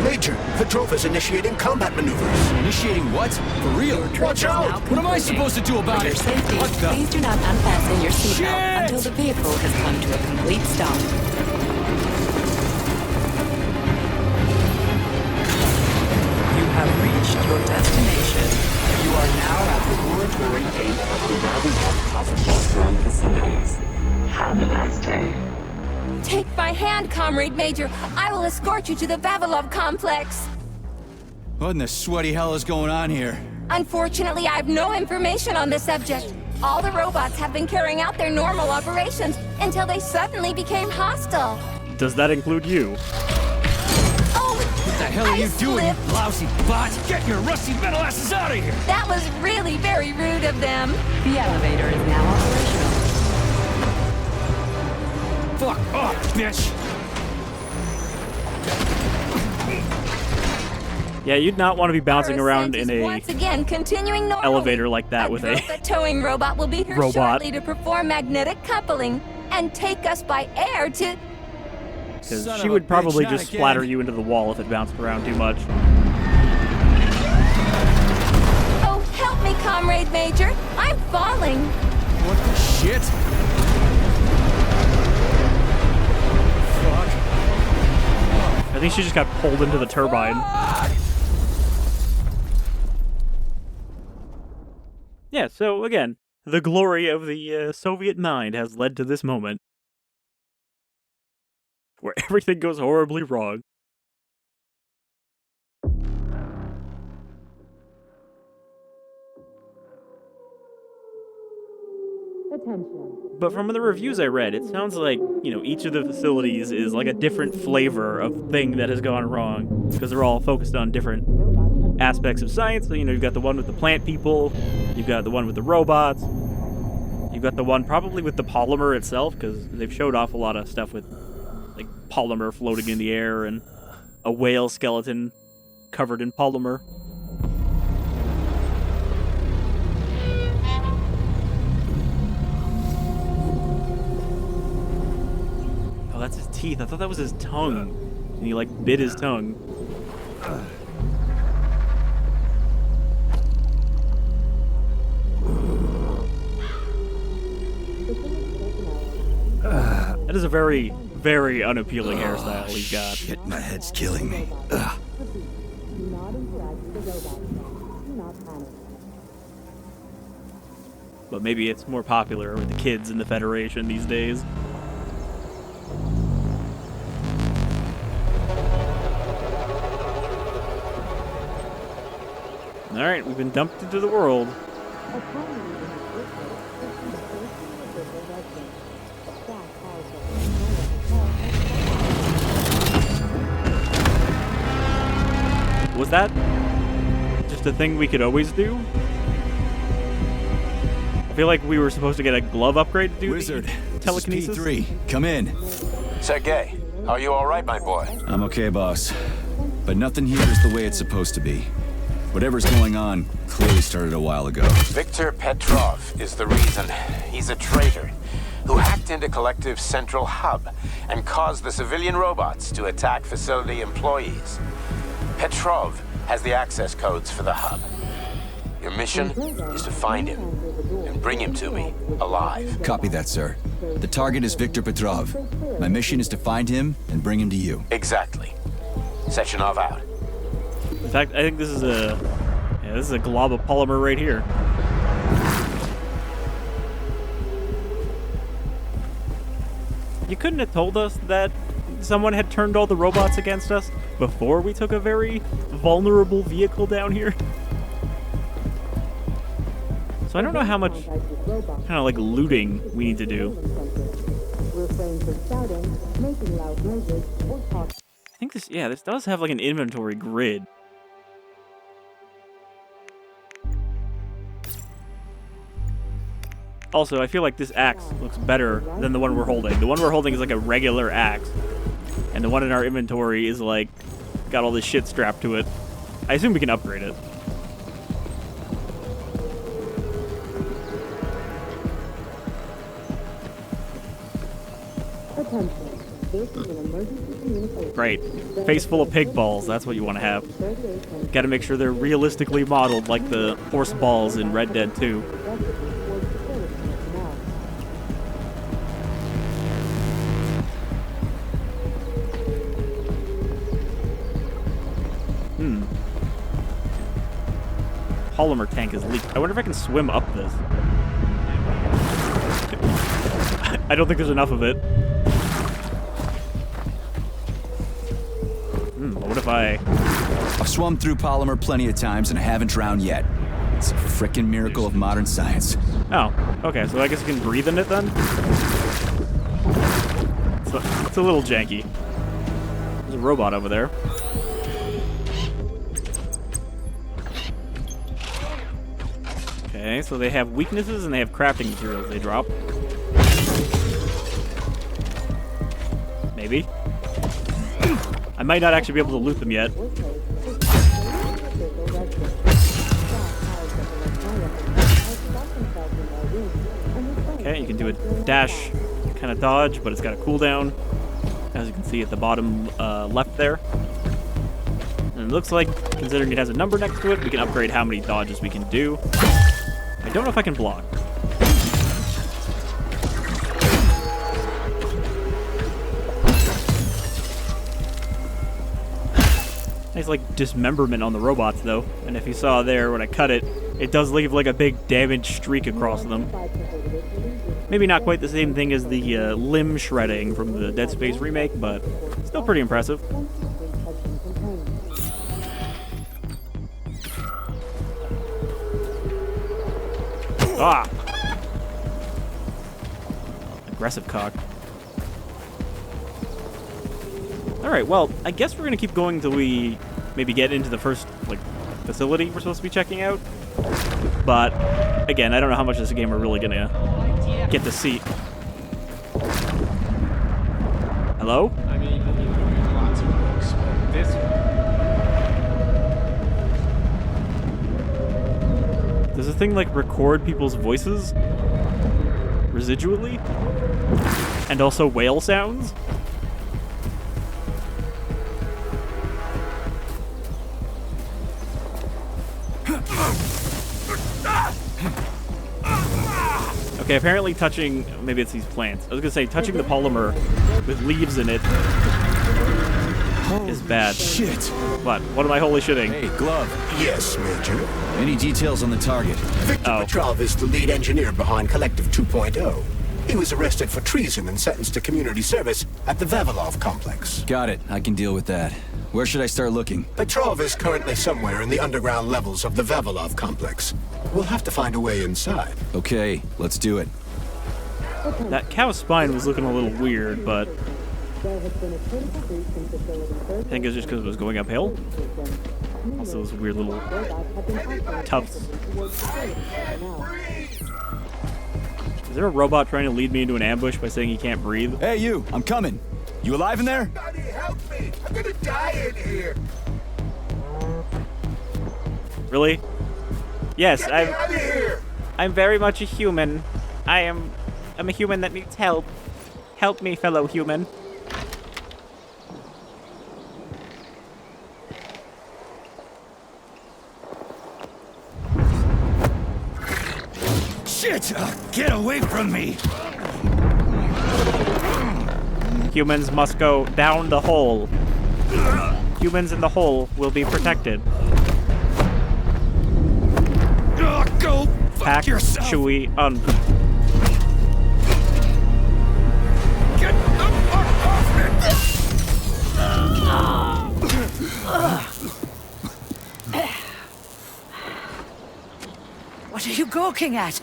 Major, the Petrov is initiating combat maneuvers. Initiating what? For real? Watch out! What am I supposed to do about For your it? safety, What the? please do not unfasten your seatbelt Shit! until the vehicle has come to a complete stop. You have reached your destination. You are now at the laboratory gate of the Vavilov facilities. Have a nice day. Take my hand, Comrade Major. I will escort you to the Vavilov Complex. What in the sweaty hell is going on here? Unfortunately, I have no information on the subject. All the robots have been carrying out their normal operations until they suddenly became hostile. Does that include you? Oh, What the hell are you doing, you slipped. lousy bot? Get your rusty metal asses out of here! That was really very rude of them. The elevator is now operational. Fuck off, bitch! Yeah, you'd not want to be bouncing Our around ascent in is a once again continuing normally. elevator like that with a The towing robot will be here robot. shortly to perform magnetic coupling and take us by air to... Because Son she of a would probably bitch, not just again. splatter you into the wall if it bounced around too much. Oh, help me, Comrade Major. I'm falling. What the shit? Fuck. I think she just got pulled into the turbine. Yeah, so again, the glory of the Soviet mind has led to this moment where everything goes horribly wrong. But from the reviews I read, it sounds like, you know, each of the facilities is like a different flavor of thing that has gone wrong, because they're all focused on different aspects of science. So, you know, you've got the one with the plant people, you've got the one with the robots, you've got the one probably with the polymer itself, because they've showed off a lot of stuff with, like, polymer floating in the air and a whale skeleton covered in polymer. Oh, that's his teeth. I thought that was his tongue. And he, like, bit his tongue. That is a very, very unappealing hairstyle he's got. Shit, my head's killing me. Ugh. But maybe it's more popular with the kids in the Federation these days. Alright, we've been dumped into the world. Was that just a thing we could always do? I feel like we were supposed to get a glove upgrade to do Wizard, the telekinesis. This is P3. Come in. Sergey, are you all right, my boy? I'm okay, boss. But nothing here is the way it's supposed to be. Whatever's going on clearly started a while ago. Victor Petrov is the reason. He's a traitor who hacked into Collective's central hub and caused the civilian robots to attack facility employees. Petrov has the access codes for the hub. Your mission is to find him and bring him to me alive. Copy that, sir. The target is Victor Petrov. My mission is to find him and bring him to you. Exactly. Sechenov out. In fact, I think this is a glob of polymer right here. You couldn't have told us that someone had turned all the robots against us before we took a very vulnerable vehicle down here? So I don't know how much kind of like looting we need to do. I think this does have like an inventory grid. Also, I feel like this axe looks better than the one we're holding. The one we're holding is like a regular axe. And the one in our inventory is like, got all this shit strapped to it. I assume we can upgrade it. Great. Face full of pig balls, that's what you want to have. Gotta make sure they're realistically modeled like the horse balls in Red Dead 2. Polymer tank is leaked. I wonder if I can swim up this. I don't think there's enough of it. But what if I've swum through polymer plenty of times and I haven't drowned yet. It's a frickin' miracle of modern science. Oh, okay, so I guess you can breathe in it then? It's a little janky. There's a robot over there. Okay, so they have weaknesses and they have crafting materials they drop. Maybe. I might not actually be able to loot them yet. Okay, you can do a dash kind of dodge, but it's got a cooldown, as you can see at the bottom left there. And it looks like, considering it has a number next to it, we can upgrade how many dodges we can do. I don't know if I can block. Nice, like, dismemberment on the robots, though. And if you saw there, when I cut it, it does leave, like, a big damaged streak across them. Maybe not quite the same thing as the limb shredding from the Dead Space remake, but still pretty impressive. Ah! Aggressive cock. Alright, well, I guess we're gonna keep going till we maybe get into the first, like, facility we're supposed to be checking out. But, again, I don't know how much of this game we're really gonna get to see. Hello? I mean, lots of books, but this Does this thing, like, record people's voices? Residually? And also whale sounds? Okay, apparently touching... Maybe it's these plants. I was gonna say, touching the polymer with leaves in it is bad. Shit! What? What am I holy shitting? Hey, Glove. Yes, Major. Any details on the target? Victor Petrov is the lead engineer behind Collective 2.0. He was arrested for treason and sentenced to community service at the Vavilov Complex. Got it. I can deal with that. Where should I start looking? Petrov is currently somewhere in the underground levels of the Vavilov Complex. We'll have to find a way inside. Okay, let's do it. That cow's spine was looking a little weird, but... I think it was just because it was going uphill. Also, those weird little tufts. Is there a robot trying to lead me into an ambush by saying he can't breathe? Hey, you! I'm coming! You alive in there? Somebody help me! I'm gonna die in here! Really? Yes, Get me out of here! I'm very much a human. I'm a human that needs help. Help me, fellow human. Shit! Get away from me! Humans must go down the hole. Humans in the hole will be protected. Go Pack, fuck yourself! Chewie, on. Get the fuck off me! What are you gawking at?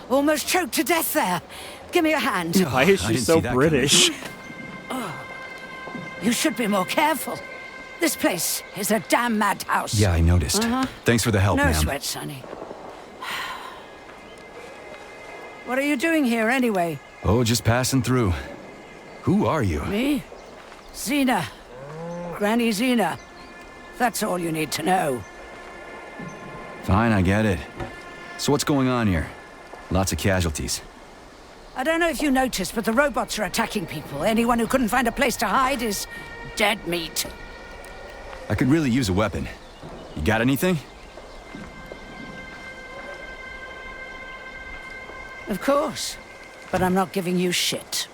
Almost choked to death there. Give me a hand. Why is she so British? You should be more careful. This place is a damn madhouse. Yeah, I noticed. Thanks for the help, No ma'am. sweat, Sonny. What are you doing here, anyway? Oh, just passing through. Who are you? Me? Zina. Granny Zina. That's all you need to know. Fine, I get it. So what's going on here? Lots of casualties. I don't know if you noticed, but the robots are attacking people. Anyone who couldn't find a place to hide is dead meat. I could really use a weapon. You got anything? Of course. But I'm not giving you shit.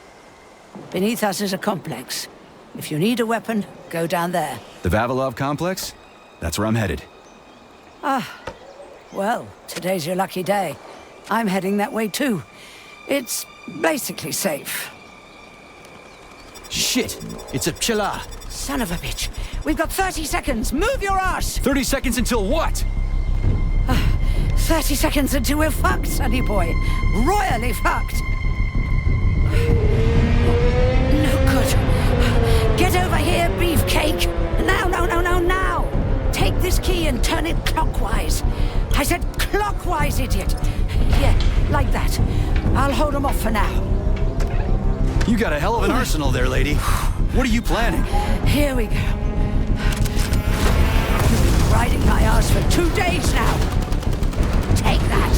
Beneath us is a complex. If you need a weapon, go down there. The Vavilov Complex? That's where I'm headed. Ah. Well, today's your lucky day. I'm heading that way too. It's basically safe. Shit! It's a CHAR-LES! Son of a bitch. We've got 30 seconds. Move your ass! 30 seconds until what? 30 seconds until we're fucked, sonny boy. Royally fucked. No good. Get over here, beefcake. Now, now. Take this key and turn it clockwise. I said clockwise, idiot. Yeah, like that. I'll hold them off for now. You got a hell of an arsenal there, lady. What are you planning? Here we go. You've been riding my ass for 2 days now. Take that.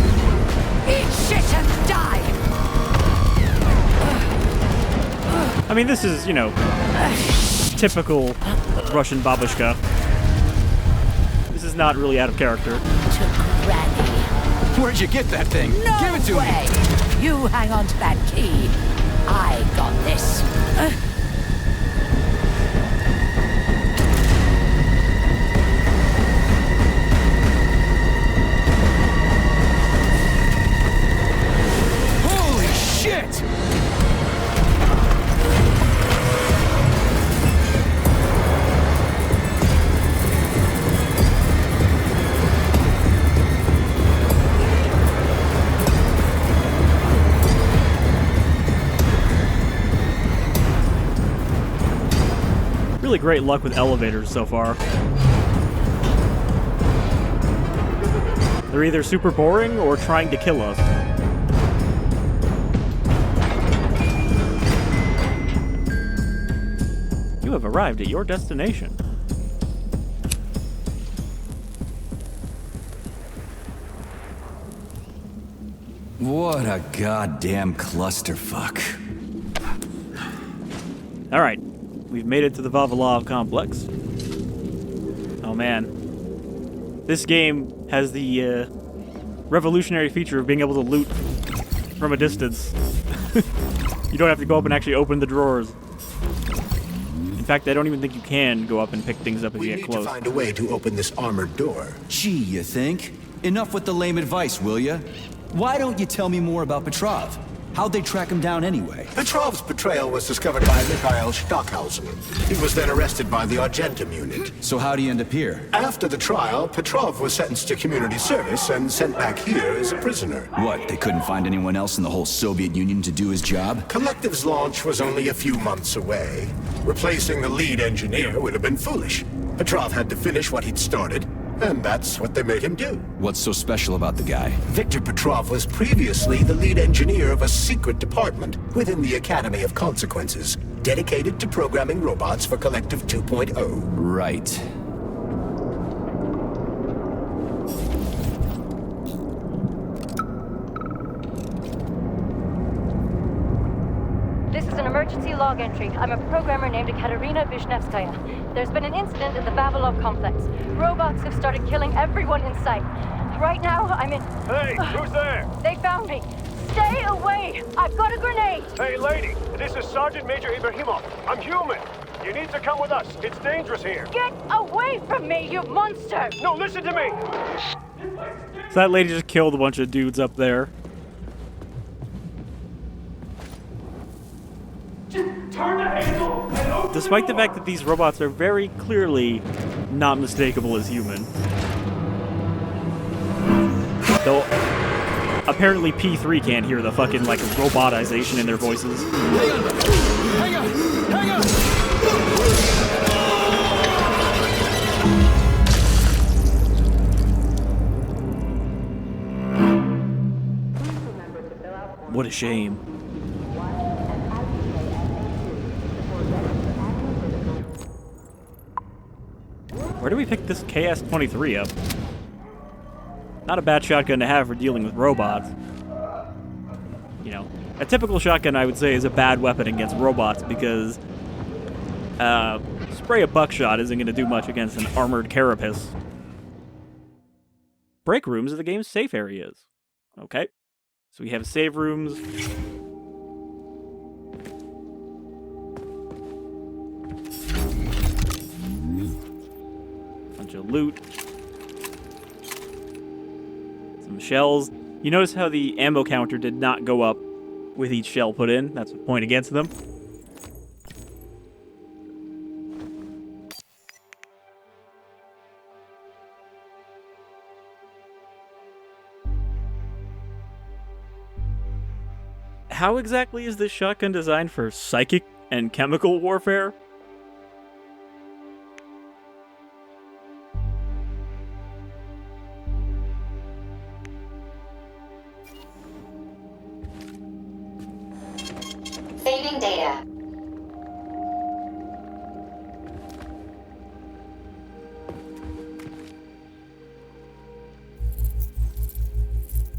Eat shit and die. I mean, this is, you know, typical Russian babushka. This is not really out of character. To Granny. Where'd you get that thing? No Give it to way. me. You hang on to that key. I got this. Holy shit! Really great luck with elevators so far. They're either super boring or trying to kill us. You have arrived at your destination. What a goddamn clusterfuck. Alright, we've made it to the Vavilov Complex. Oh man. This game has the revolutionary feature of being able to loot from a distance. You don't have to go up and actually open the drawers. In fact, I don't even think you can go up and pick things up if you get close. We need to find a way to open this armored door. Gee, you think? Enough with the lame advice, will ya? Why don't you tell me more about Petrov? How'd they track him down anyway? Petrov's betrayal was discovered by Mikhail Stockhausen. He was then arrested by the Argentum unit. So how'd he end up here? After the trial, Petrov was sentenced to community service and sent back here as a prisoner. What, they couldn't find anyone else in the whole Soviet Union to do his job? Collective's launch was only a few months away. Replacing the lead engineer would have been foolish. Petrov had to finish what he'd started, and that's what they made him do. What's so special about the guy? Victor Petrov was previously the lead engineer of a secret department within the Academy of Consequences, dedicated to programming robots for Collective 2.0. Right. This is an emergency log entry. I'm a programmer named Katerina Vishnevskaya. There's been an incident at the Vavilov Complex. Robots have started killing everyone in sight. Right now, I'm in... Hey, who's there? They found me. Stay away! I've got a grenade! Hey, lady, this is Sergeant Major Ibrahimov. I'm human. You need to come with us. It's dangerous here. Get away from me, you monster! No, listen to me! So that lady just killed a bunch of dudes up there. Despite the fact that these robots are very clearly not mistakable as human. Though, apparently P3 can't hear the fucking, like, robotization in their voices. Hang on! Hang on! What a shame. Where do we pick this KS-23 up? Not a bad shotgun to have for dealing with robots. You know, A typical shotgun, I would say, is a bad weapon against robots because spray of buckshot isn't going to do much against an armored carapace. Break rooms are the game's safe areas. Okay. So we have save rooms. Bunch of loot. Some shells. You notice how the ammo counter did not go up with each shell put in. That's a point against them. How exactly is this shotgun designed for psychic and chemical warfare? Saving data.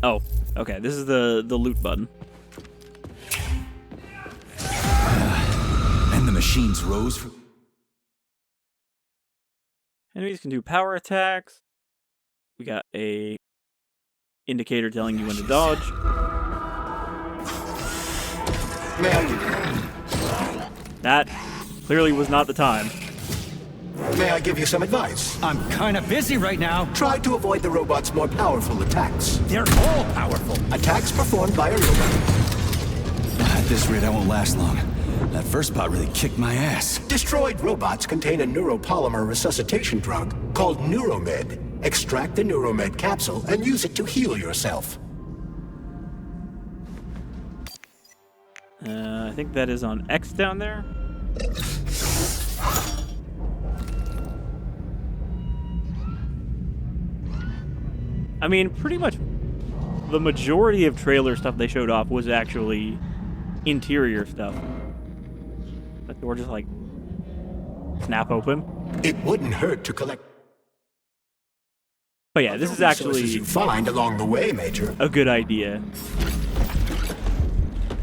Oh, okay. This is the loot button. And the machines rose from... Enemies can do power attacks. We got a indicator telling you when to dodge. That clearly was not the time. May I give you some advice? I'm kind of busy right now. Try to avoid the robot's more powerful attacks. They're all powerful. Attacks performed by a robot. At this rate, I won't last long. That first pot really kicked my ass. Destroyed robots contain a neuropolymer resuscitation drug called Neuromed. Extract the Neuromed capsule and use it to heal yourself. I think that is on X down there. I mean, pretty much the majority of trailer stuff they showed off was actually interior stuff. That door just like snap open. It wouldn't hurt to collect. But yeah, this is actually you find along the way, Major. A good idea.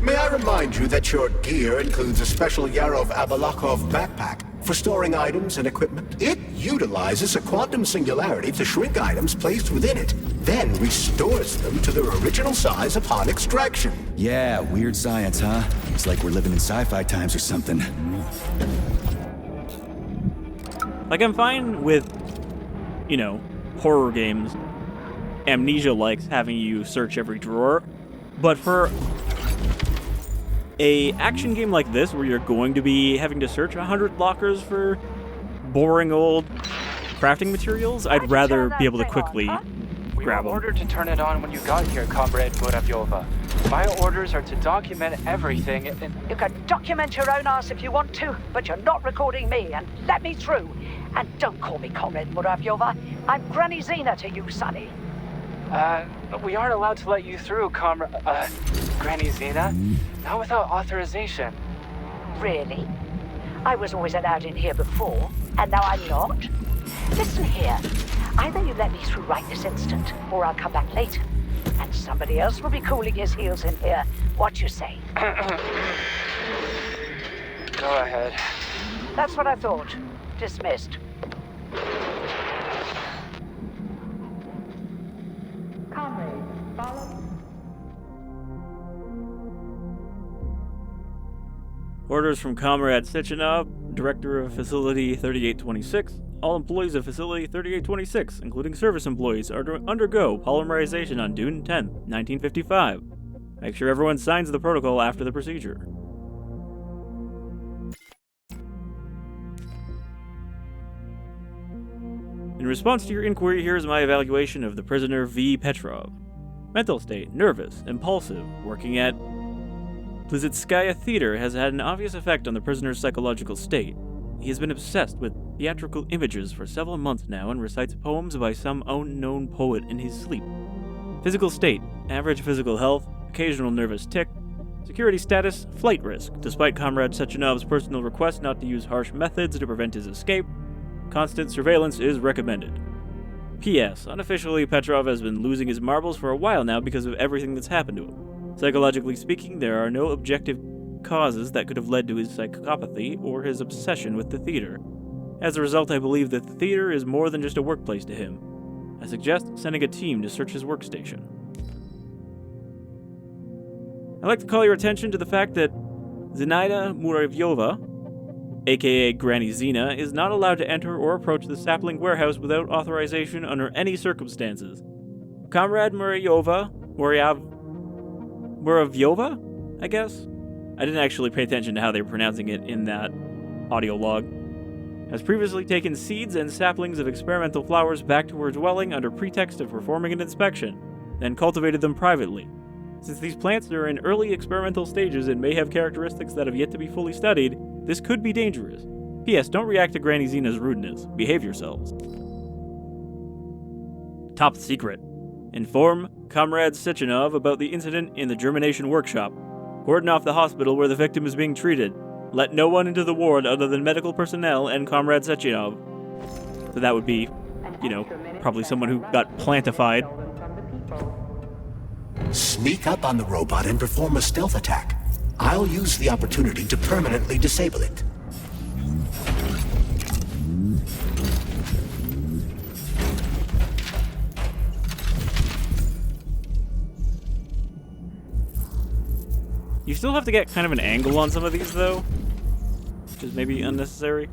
May I remind you that your gear includes a special Yarov Abalakov backpack for storing items and equipment? It utilizes a quantum singularity to shrink items placed within it, then restores them to their original size upon extraction. Yeah, weird science, huh? It's like we're living in sci-fi times or something. Like, I'm fine with, you know, horror games. Amnesia likes having you search every drawer, but for a action game like this, where you're going to be having to search 100 lockers for boring old crafting materials, I'd rather be able to quickly grab them. We were ordered to turn it on when you got here, Comrade Muravyova. My orders are to document everything, and You can document your own ass if you want to, but you're not recording me, and let me through. And don't call me Comrade Muravyova. I'm Granny Zina to you, Sonny. We aren't allowed to let you through, Granny Zina. Not without authorization. Really? I was always allowed in here before, and now I'm not? Listen here. Either you let me through right this instant, or I'll come back later. And somebody else will be cooling his heels in here. What you say? Go ahead. That's what I thought. Dismissed. Comrade, follow. Orders from Comrade Sechenov, Director of Facility 3826. All employees of Facility 3826, including service employees, are to undergo polymerization on June 10th, 1955. Make sure everyone signs the protocol after the procedure. In response to your inquiry, here is my evaluation of the prisoner V. Petrov. Mental state: nervous, impulsive, working at Plizitskaya Theater has had an obvious effect on the prisoner's psychological state. He has been obsessed with theatrical images for several months now and recites poems by some unknown poet in his sleep. Physical state: average physical health, occasional nervous tic. Security status: flight risk, despite Comrade Sechenov's personal request not to use harsh methods to prevent his escape. Constant surveillance is recommended. P.S. Unofficially, Petrov has been losing his marbles for a while now because of everything that's happened to him. Psychologically speaking, there are no objective causes that could have led to his psychopathy or his obsession with the theater. As a result, I believe that the theater is more than just a workplace to him. I suggest sending a team to search his workstation. I'd like to call your attention to the fact that Zinaida Muravyova, aka Granny Zina, is not allowed to enter or approach the sapling warehouse without authorization under any circumstances. Comrade Muravyova, I guess? I didn't actually pay attention to how they were pronouncing it in that audio log. Has previously taken seeds and saplings of experimental flowers back to her dwelling under pretext of performing an inspection, then cultivated them privately. Since these plants are in early experimental stages and may have characteristics that have yet to be fully studied, this could be dangerous. P.S. Don't react to Granny Zina's rudeness. Behave yourselves. Top secret. Inform Comrade Sechenov about the incident in the germination workshop. Cordon off the hospital where the victim is being treated. Let no one into the ward other than medical personnel and Comrade Sechenov. So that would be, probably someone who got plantified. Sneak up on the robot and perform a stealth attack. I'll use the opportunity to permanently disable it. You still have to get kind of an angle on some of these, though, which is maybe unnecessary.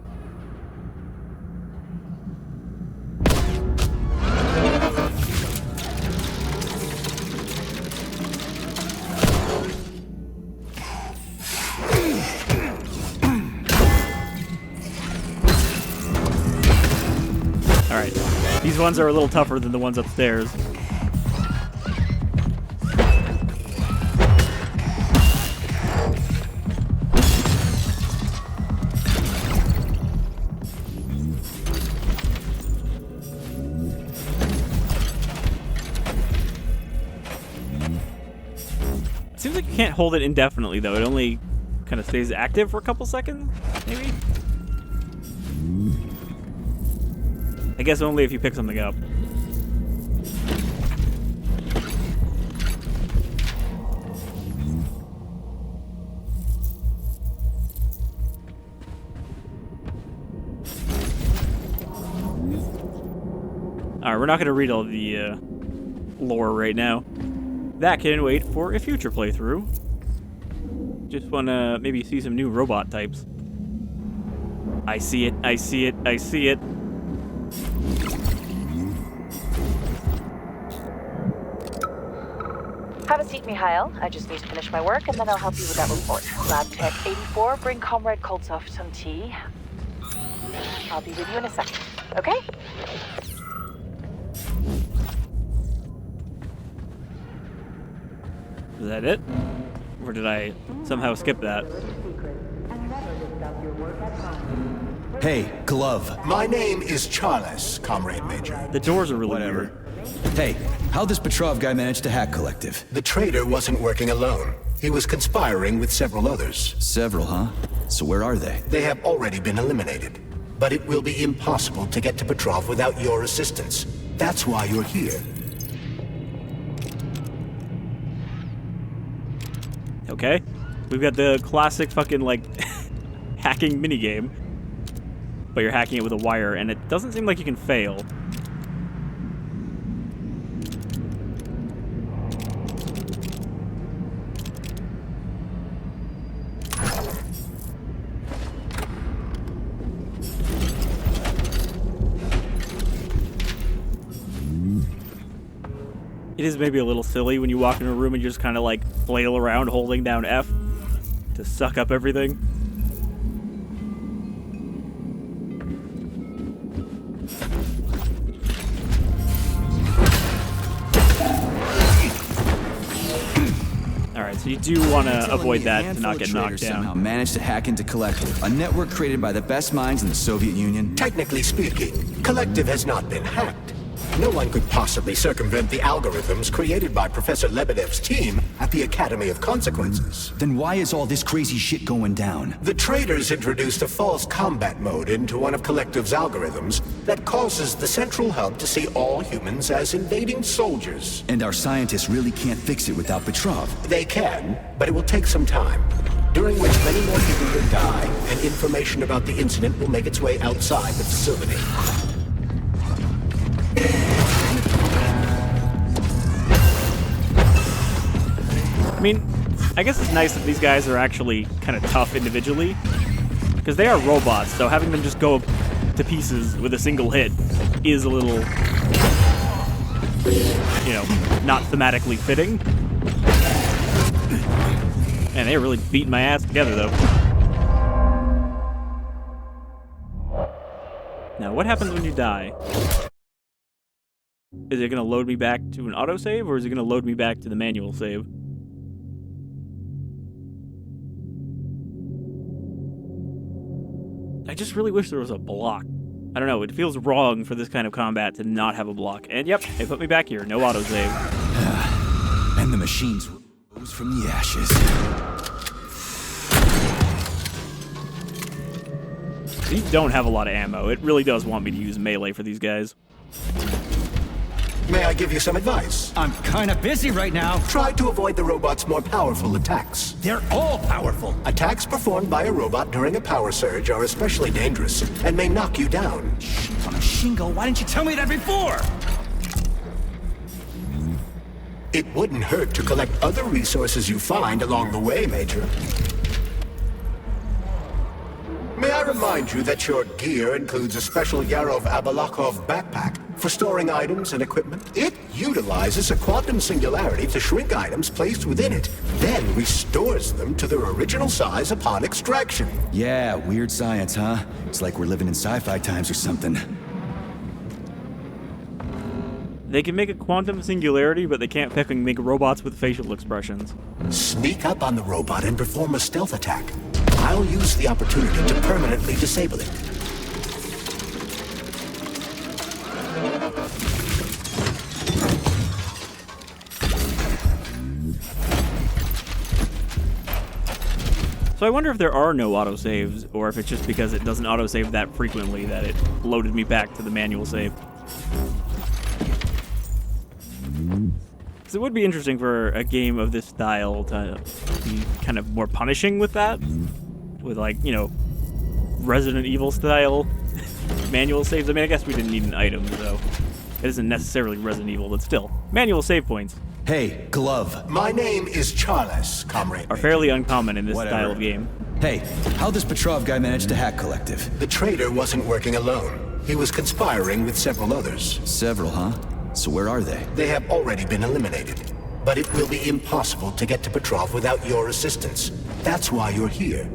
Alright, these ones are a little tougher than the ones upstairs. Seems like you can't hold it indefinitely, though. It only kind of stays active for a couple seconds, maybe? I guess only if you pick something up. Alright, we're not going to read all the lore right now. That can wait for a future playthrough. Just want to maybe see some new robot types. I see it, I see it, I see it. Have a seat, Mikhail. I just need to finish my work, and then I'll help you with that report. Lab Tech 84, bring Comrade Koltsov some tea. I'll be with you in a second, okay? Is that it? Or did I somehow skip that? Hey, Glove. My name is CHAR-LES, Comrade Major. The doors are really weird. Hey, how'd this Petrov guy manage to hack Collective? The traitor wasn't working alone. He was conspiring with several others. Several, huh? So where are they? They have already been eliminated. But it will be impossible to get to Petrov without your assistance. That's why you're here. Okay. We've got the classic fucking, hacking minigame. But you're hacking it with a wire, and it doesn't seem like you can fail. It is maybe a little silly when you walk into a room and you just kind of flail around holding down F to suck up everything. Alright, so you do want to avoid that to not get knocked down. Somehow managed to hack into Collective, a network created by the best minds in the Soviet Union. Technically speaking, Collective has not been hacked. No one could possibly circumvent the algorithms created by Professor Lebedev's team at the Academy of Consequences. Then why is all this crazy shit going down? The traitors introduced a false combat mode into one of Collective's algorithms that causes the central hub to see all humans as invading soldiers. And our scientists really can't fix it without Petrov. They can, but it will take some time, during which many more people will die, and information about the incident will make its way outside the facility. I mean, I guess it's nice that these guys are actually kind of tough individually, because they are robots, so having them just go to pieces with a single hit is a little, you know, not thematically fitting. Man, they really beat my ass together, though. Now, what happens when you die? Is it going to load me back to an autosave, or is it going to load me back to the manual save? I just really wish there was a block. I don't know, it feels wrong for this kind of combat to not have a block. And yep, they put me back here, no autosave. And the machines rose from the ashes. These don't have a lot of ammo. It really does want me to use melee for these guys. May I give you some advice? I'm kind of busy right now. Try to avoid the robot's more powerful attacks. They're all powerful. Attacks performed by a robot during a power surge are especially dangerous and may knock you down. Shingo, why didn't you tell me that before? It wouldn't hurt to collect other resources you find along the way, Major. May I remind you that your gear includes a special Vavilov backpack for storing items and equipment? It utilizes a quantum singularity to shrink items placed within it, then restores them to their original size upon extraction. Yeah, weird science, huh? It's like we're living in sci-fi times or something. They can make a quantum singularity, but they can't fucking make robots with facial expressions. Sneak up on the robot and perform a stealth attack. I'll use the opportunity to permanently disable it. So I wonder if there are no autosaves, or if it's just because it doesn't autosave that frequently that it loaded me back to the manual save. Because it would be interesting for a game of this style to be kind of more punishing with that. With, like, you know, Resident Evil style manual saves. I mean, I guess we didn't need an item, so it isn't necessarily Resident Evil, but still. Manual save points. Hey, Glove. My name is CHAR-LES, comrade. Are fairly uncommon in this style of game. Hey, how this Petrov guy manage to hack Collective? The traitor wasn't working alone. He was conspiring with several others. Several, huh? So where are they? They have already been eliminated. But it will be impossible to get to Petrov without your assistance. That's why you're here.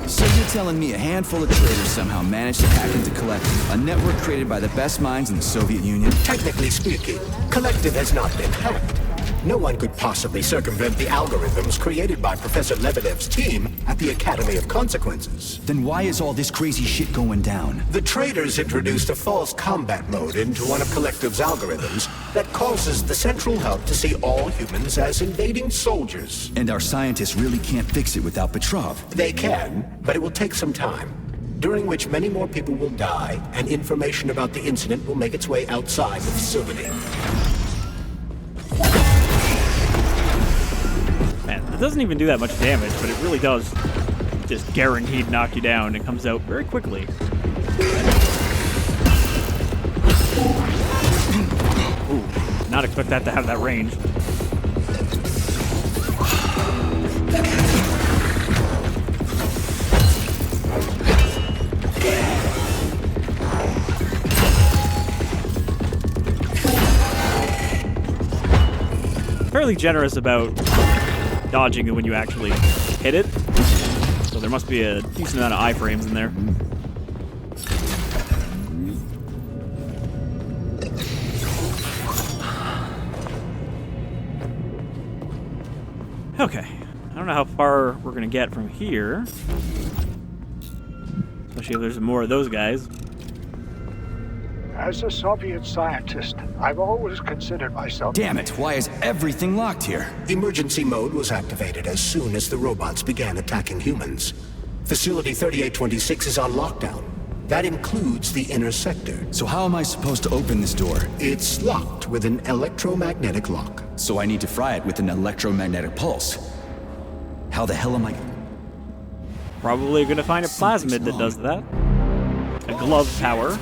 So you're telling me a handful of traitors somehow managed to hack into Collective, a network created by the best minds in the Soviet Union? Technically speaking, Collective has not been hacked. No one could possibly circumvent the algorithms created by Professor Lebedev's team at the Academy of Consequences. Then why is all this crazy shit going down? The traitors introduced a false combat mode into one of Collective's algorithms that causes the central hub to see all humans as invading soldiers. And our scientists really can't fix it without Petrov. They can, but it will take some time, during which many more people will die, and information about the incident will make its way outside the facility. Man, it doesn't even do that much damage, but it really does just guaranteed knock you down. It comes out very quickly. Ooh, not expect that to have that range. Fairly generous about dodging it when you actually hit it. So there must be a decent amount of iframes in there. Okay. I don't know how far we're going to get from here. Especially if there's more of those guys. As a Soviet scientist, I've always considered myself... Damn it, why is everything locked here? Emergency mode was activated as soon as the robots began attacking humans. Facility 3826 is on lockdown. That includes the inner sector. So how am I supposed to open this door? It's locked with an electromagnetic lock. So I need to fry it with an electromagnetic pulse. How the hell am I... Probably gonna find a plasmid that does that. A glove power.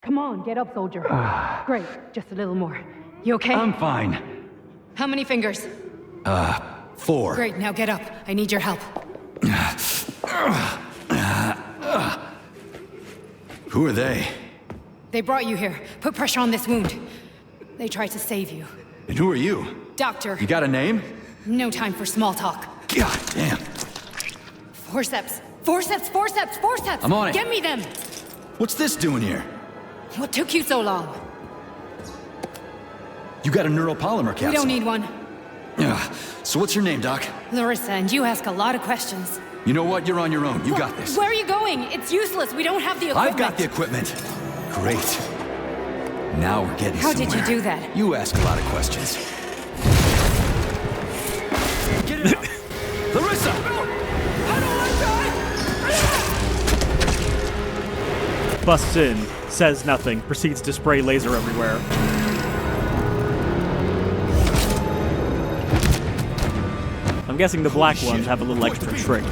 Come on, get up, soldier. Great, just a little more. You okay? I'm fine. How many fingers? 4. Great, now get up. I need your help. Who are they? They brought you here. Put pressure on this wound. They tried to save you. And who are you? Doctor. You got a name? No time for small talk. God damn. Forceps. Forceps, forceps, forceps! I'm on it. Get me them! What's this doing here? What took you so long? You got a neuropolymer capsule. We don't need one. So what's your name, Doc? Larissa, and you ask a lot of questions. You know what? You're on your own. You got this. Where are you going? It's useless. We don't have the equipment. I've got the equipment. Great. Now we're getting How somewhere. did you do that? You ask a lot of questions. Get it out. Larissa! I don't want to die! Busts in, says nothing, proceeds to spray laser everywhere. I'm guessing the black ones have a little extra trick.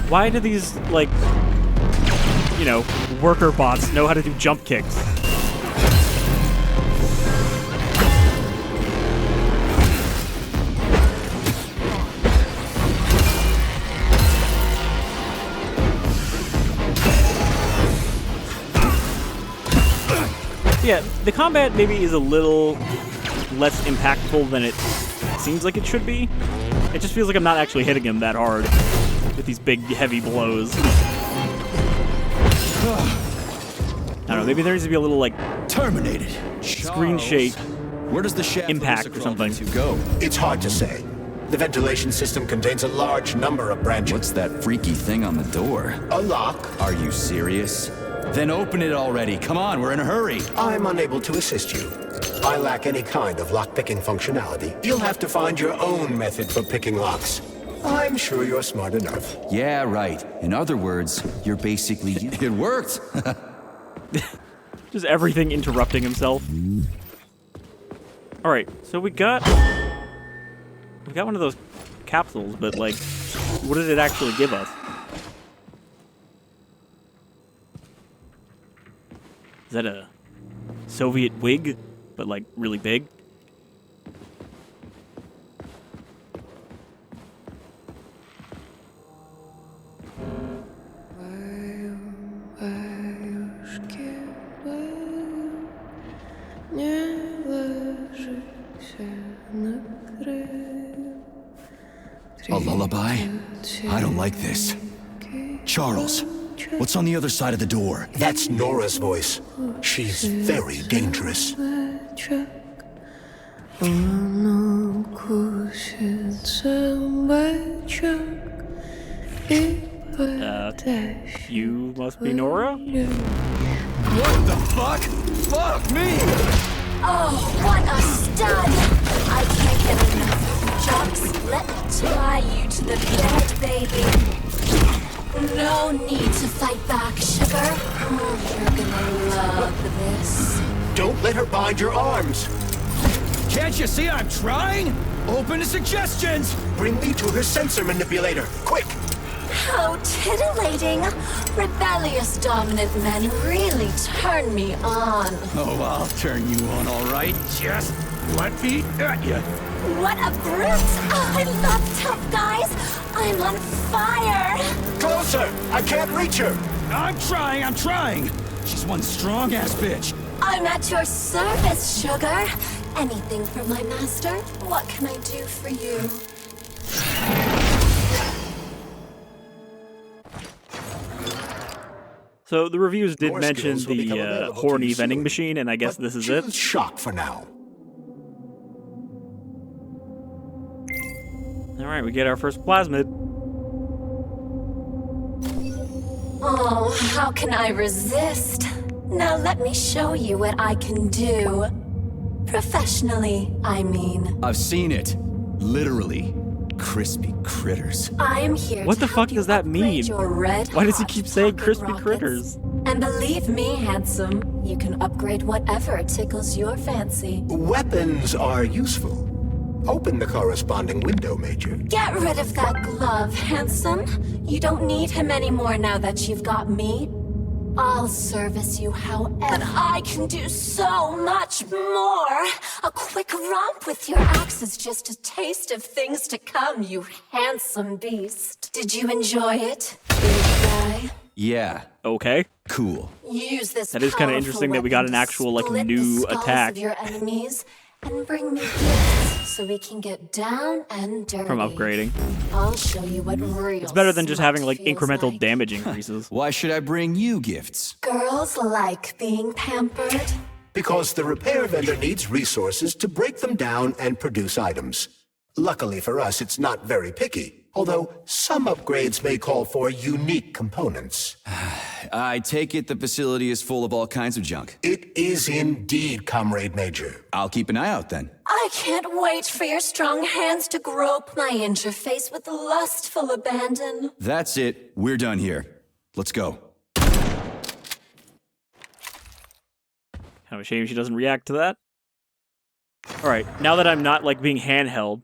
Why do these, like, you know, worker bots know how to do jump kicks? Yeah, the combat maybe is a little less impactful than it seems like it should be. It just feels like I'm not actually hitting him that hard with these big, heavy blows. I don't know, maybe there needs to be a little, like, terminated screen shake. Where does the shaft impact or something to go? It's hard to say. The ventilation system contains a large number of branches. What's that freaky thing on the door? A lock. Are you serious? Then open it already. Come on, we're in a hurry. I'm unable to assist you. I lack any kind of lock-picking functionality. You'll have to find your own method for picking locks. I'm sure you're smart enough. Yeah, right. In other words, you're basically... It worked! Just everything interrupting himself. Alright, so we got one of those capsules, but, like, what did it actually give us? Is that a Soviet wig, but, like, really big? A lullaby? I don't like this. Charles, what's on the other side of the door? That's Nora's voice. She's very dangerous. You must be Nora? What the fuck? Fuck me! Oh, what a stud! I can't get enough. Just let me tie you to the bed, baby. No need to fight back, sugar. Oh, you're gonna love this. Don't let her bind your arms. Can't you see I'm trying? Open to suggestions! Bring me to her sensor manipulator, quick! How titillating. Rebellious dominant men really turn me on. Oh, I'll turn you on, all right. Just let me at you. What a brute! Oh, I love tough guys. I'm on fire. Closer! I can't reach her! I'm trying. She's one strong-ass bitch. I'm at your service, sugar. Anything for my master? What can I do for you? So the reviews did mention the horny vending machine, and I guess this is it. Shock for now. All right, we get our first plasmid. Oh, how can I resist? Now let me show you what I can do. Professionally, I mean. I've seen it. Literally. Crispy critters. I am here. What the fuck does that mean? Why does he keep saying crispy rockets. critters? And believe me, handsome, you can upgrade whatever tickles your fancy. Weapons are useful. Open the corresponding window, Major. Get rid of that glove, handsome. You don't need him anymore now that you've got me. I'll service you however. And I can do so much more. A quick romp with your axe is just a taste of things to come, you handsome beast. Did you enjoy it, big guy? Yeah. Okay. Cool. Use this. That is kind of interesting that we got an actual like new attack of your enemies and bring me gifts so we can get down and dirty. from upgrading. I'll show you what real. It's better than just having like feels incremental like. damage increases. Why should I bring you gifts? Girls like being pampered. Because the repair vendor needs resources to break them down and produce items. Luckily for us, it's not very picky, although some upgrades may call for unique components. I take it the facility is full of all kinds of junk. It is indeed, Comrade Major. I'll keep an eye out then. I can't wait for your strong hands to grope my interface with lustful abandon. That's it. We're done here. Let's go. Kind of a shame she doesn't react to that. Alright, now that I'm not like being handheld,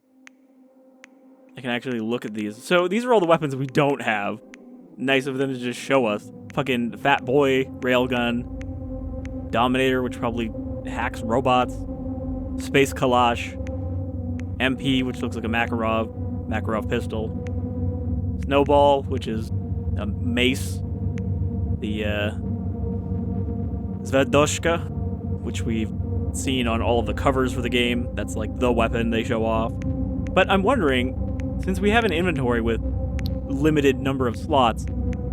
I can actually look at these. So these are all the weapons we don't have. Nice of them to just show us. Fucking Fat Boy, Railgun, Dominator, which probably hacks robots, Space Kalash, MP, which looks like a Makarov pistol, Snowball, which is a mace, the Zvezdoshka, which we've seen on all of the covers for the game. That's like the weapon they show off. But I'm wondering, since we have an inventory with limited number of slots,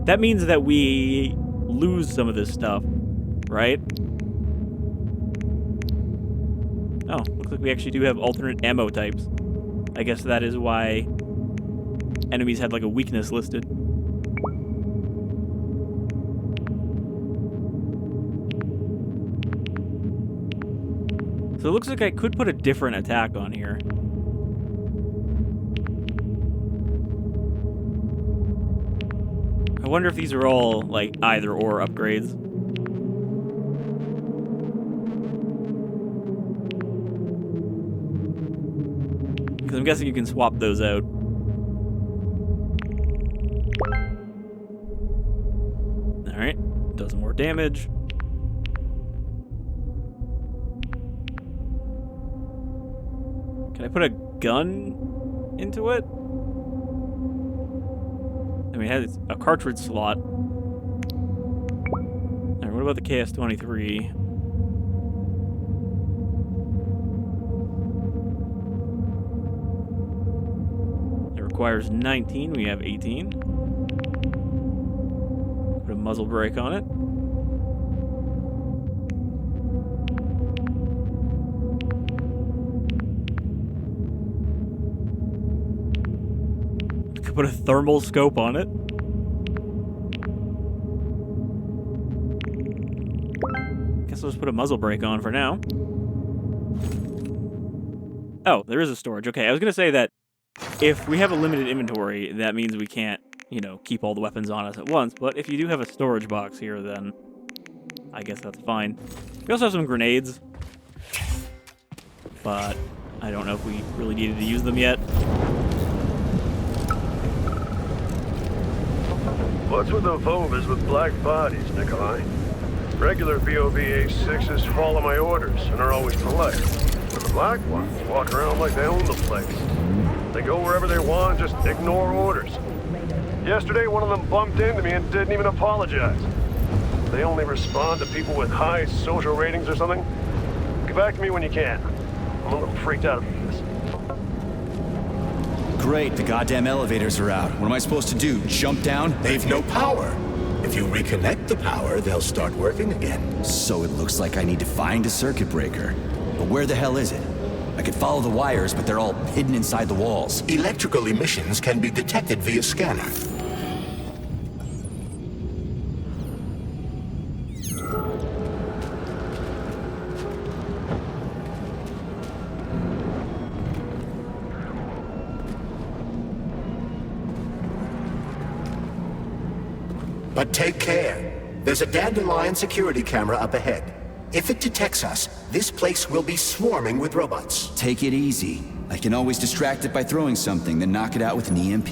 that means that we lose some of this stuff, right? Oh, looks like we actually do have alternate ammo types. I guess that is why enemies had like a weakness listed. So it looks like I could put a different attack on here. I wonder if these are all, like, either-or upgrades. Because I'm guessing you can swap those out. Alright, does more damage. Can I put a gun into it? I mean, it has a cartridge slot. Alright, what about the KS-23? It requires 19, we have 18. Put a muzzle brake on it. Put a thermal scope on it. Guess I'll just put a muzzle brake on for now. Oh, there is a storage. Okay, I was gonna say that if we have a limited inventory, that means we can't, you know, keep all the weapons on us at once. But if you do have a storage box here, then I guess that's fine. We also have some grenades, but I don't know if we really needed to use them yet. What's with the Vovas with black bodies, Nikolai? Regular VOV-A6s follow my orders and are always polite. But the black ones walk around like they own the place. They go wherever they want, just ignore orders. Yesterday, one of them bumped into me and didn't even apologize. They only respond to people with high social ratings or something. Get back to me when you can. I'm a little freaked out about this. Great, the goddamn elevators are out. What am I supposed to do, jump down? They've no power. If you reconnect the power, they'll start working again. So it looks like I need to find a circuit breaker. But where the hell is it? I could follow the wires, but they're all hidden inside the walls. Electrical emissions can be detected via scanner. But take care. There's a dandelion security camera up ahead. If it detects us, this place will be swarming with robots. Take it easy. I can always distract it by throwing something, then knock it out with an EMP.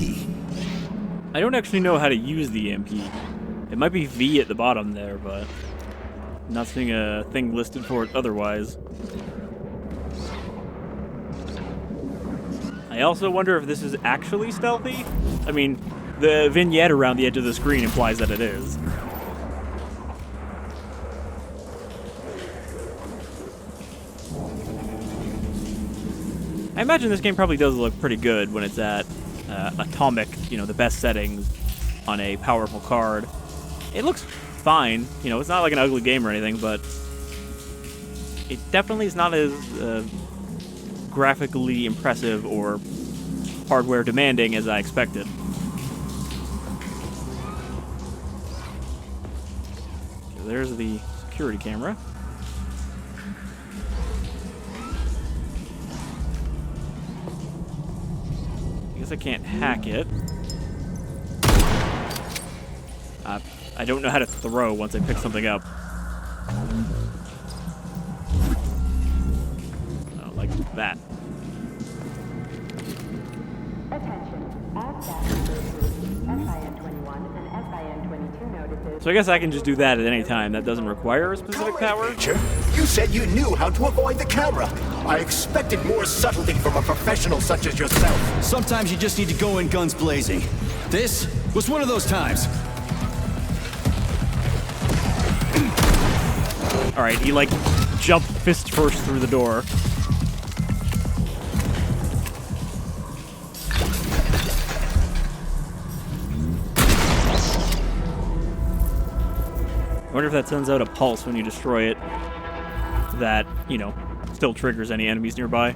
I don't actually know how to use the EMP. It might be V at the bottom there, but I'm not seeing a thing listed for it otherwise. I also wonder if this is actually stealthy. I mean, the vignette around the edge of the screen implies that it is. I imagine this game probably does look pretty good when it's at atomic, the best settings on a powerful card. It looks fine. It's not like an ugly game or anything, but it definitely is not as graphically impressive or hardware demanding as I expected. Okay, there's the security camera. I can't hack it. I don't know how to throw once I pick something up. Oh, like that. So I guess I can just do that at any time. That doesn't require a specific power. You said you knew how to avoid the camera. I expected more subtlety from a professional such as yourself. Sometimes you just need to go in guns blazing. This was one of those times. Alright, he jumped fist first through the door. I wonder if that sends out a pulse when you destroy it that, still triggers any enemies nearby.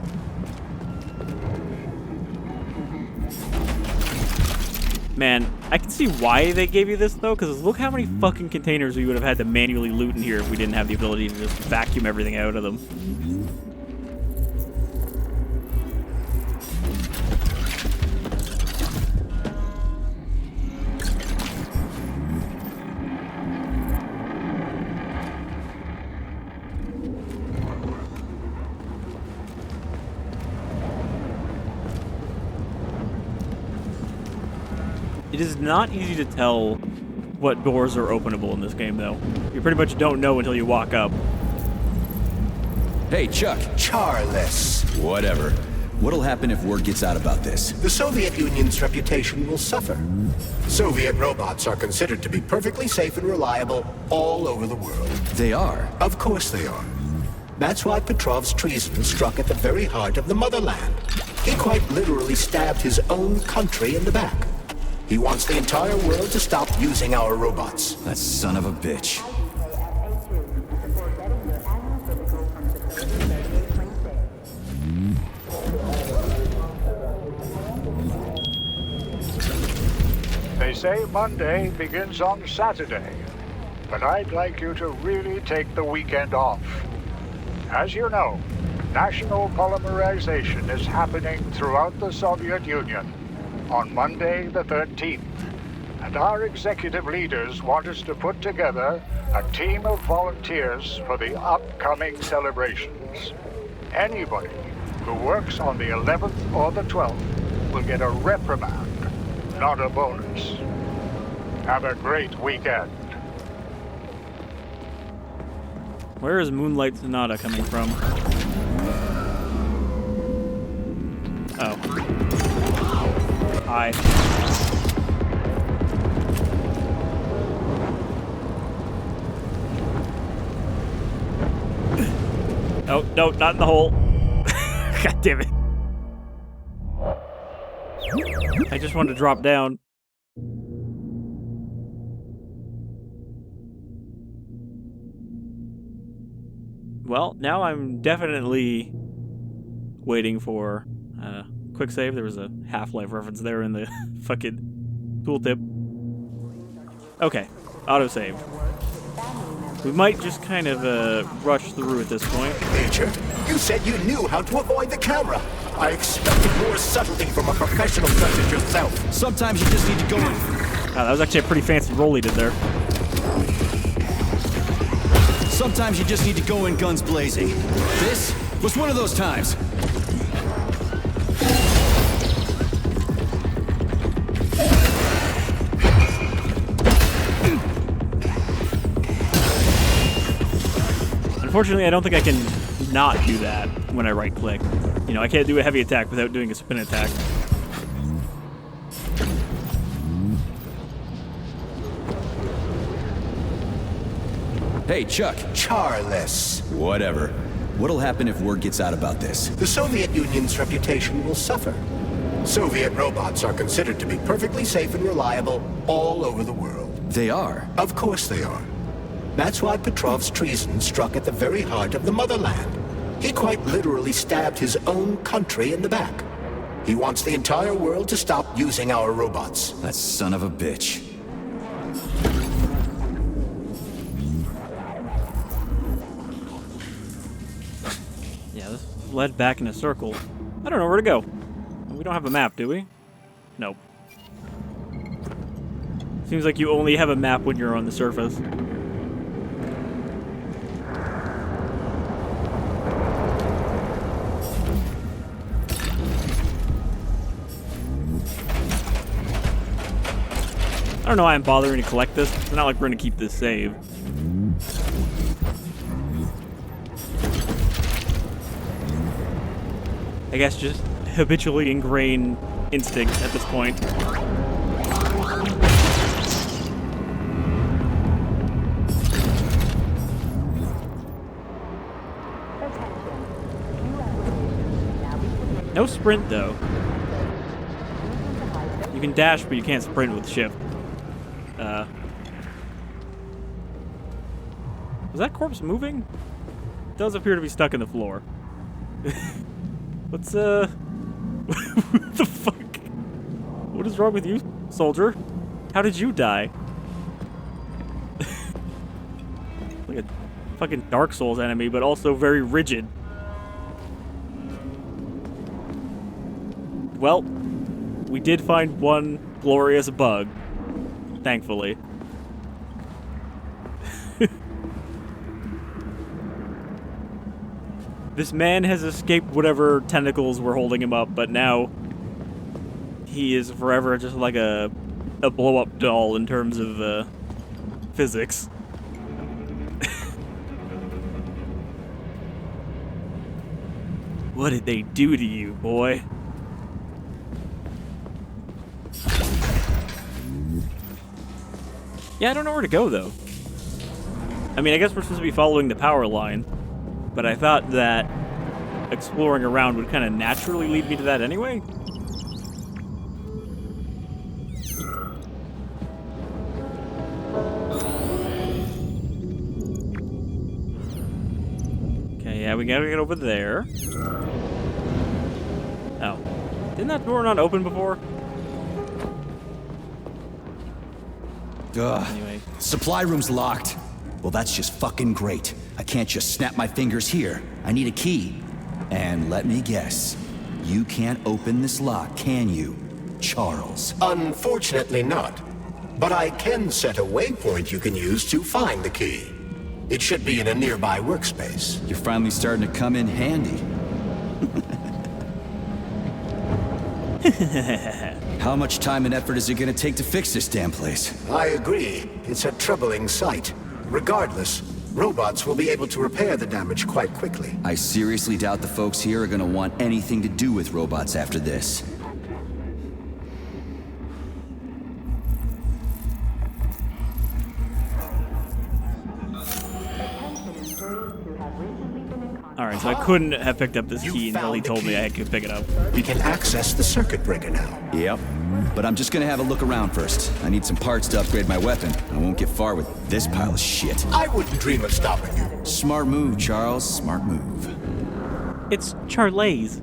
Man, I can see why they gave you this, though, because look how many fucking containers we would have had to manually loot in here if we didn't have the ability to just vacuum everything out of them. It is not easy to tell what doors are openable in this game, though. You pretty much don't know until you walk up. Hey, Chuck. CHAR-LES. Whatever. What'll happen if word gets out about this? The Soviet Union's reputation will suffer. Soviet robots are considered to be perfectly safe and reliable all over the world. They are? Of course they are. That's why Petrov's treason struck at the very heart of the motherland. He quite literally stabbed his own country in the back. He wants the entire world to stop using our robots. That son of a bitch. They say Monday begins on Saturday, but I'd like you to really take the weekend off. As you know, national polymerization is happening throughout the Soviet Union on Monday the 13th, and our executive leaders want us to put together a team of volunteers for the upcoming celebrations. Anybody who works on the 11th or the 12th will get a reprimand, not a bonus. Have a great weekend. Where is Moonlight Sonata coming from? Oh. Hi. Oh, no, not in the hole. God damn it. I just wanted to drop down. Well, now I'm definitely waiting for quick save. There was a Half-Life reference there in the fucking tooltip. Okay, autosave. We might just kind of rush through at this point. Major, you said you knew how to avoid the camera. I expected more subtlety from a professional such as yourself. Sometimes you just need to go in. That was actually a pretty fancy roll he did there. Sometimes you just need to go in guns blazing. This was one of those times. Unfortunately, I don't think I can not do that when I right-click. You know, I can't do a heavy attack without doing a spin attack. Hey, Chuck. CHAR-LES. Whatever. What'll happen if word gets out about this? The Soviet Union's reputation will suffer. Soviet robots are considered to be perfectly safe and reliable all over the world. They are? Of course they are. That's why Petrov's treason struck at the very heart of the motherland. He quite literally stabbed his own country in the back. He wants the entire world to stop using our robots. That son of a bitch. Yeah, this led back in a circle. I don't know where to go. We don't have a map, do we? Nope. Seems like you only have a map when you're on the surface. I don't know why I'm bothering to collect this. It's not like we're going to keep this save. I guess just habitually ingrained instinct at this point. No sprint, though. You can dash, but you can't sprint with shift. Was that corpse moving? It does appear to be stuck in the floor. What's, what the fuck? What is wrong with you, soldier? How did you die? Like a fucking Dark Souls enemy, but also very rigid. Well, we did find one glorious bug, thankfully. This man has escaped whatever tentacles were holding him up, but now he is forever just like a blow-up doll in terms of physics. What did they do to you, boy? Yeah, I don't know where to go, though. I mean, I guess we're supposed to be following the power line, but I thought that exploring around would kind of naturally lead me to that anyway. Okay, yeah, we gotta get over there. Oh. Didn't that door not open before? Ugh. Anyway. Supply room's locked. Well, that's just fucking great. I can't just snap my fingers here. I need a key. And let me guess. You can't open this lock, can you, Charles? Unfortunately not. But I can set a waypoint you can use to find the key. It should be in a nearby workspace. You're finally starting to come in handy. How much time and effort is it gonna take to fix this damn place? I agree. It's a troubling sight. Regardless, robots will be able to repair the damage quite quickly. I seriously doubt the folks here are gonna want anything to do with robots after this. Alright, so I couldn't have picked up this key until he told me I could pick it up. We can access the circuit breaker now. Yep. But I'm just gonna have a look around first. I need some parts to upgrade my weapon. I won't get far with this pile of shit. I wouldn't dream of stopping you. Smart move, Charles. Smart move. It's CHAR-LES.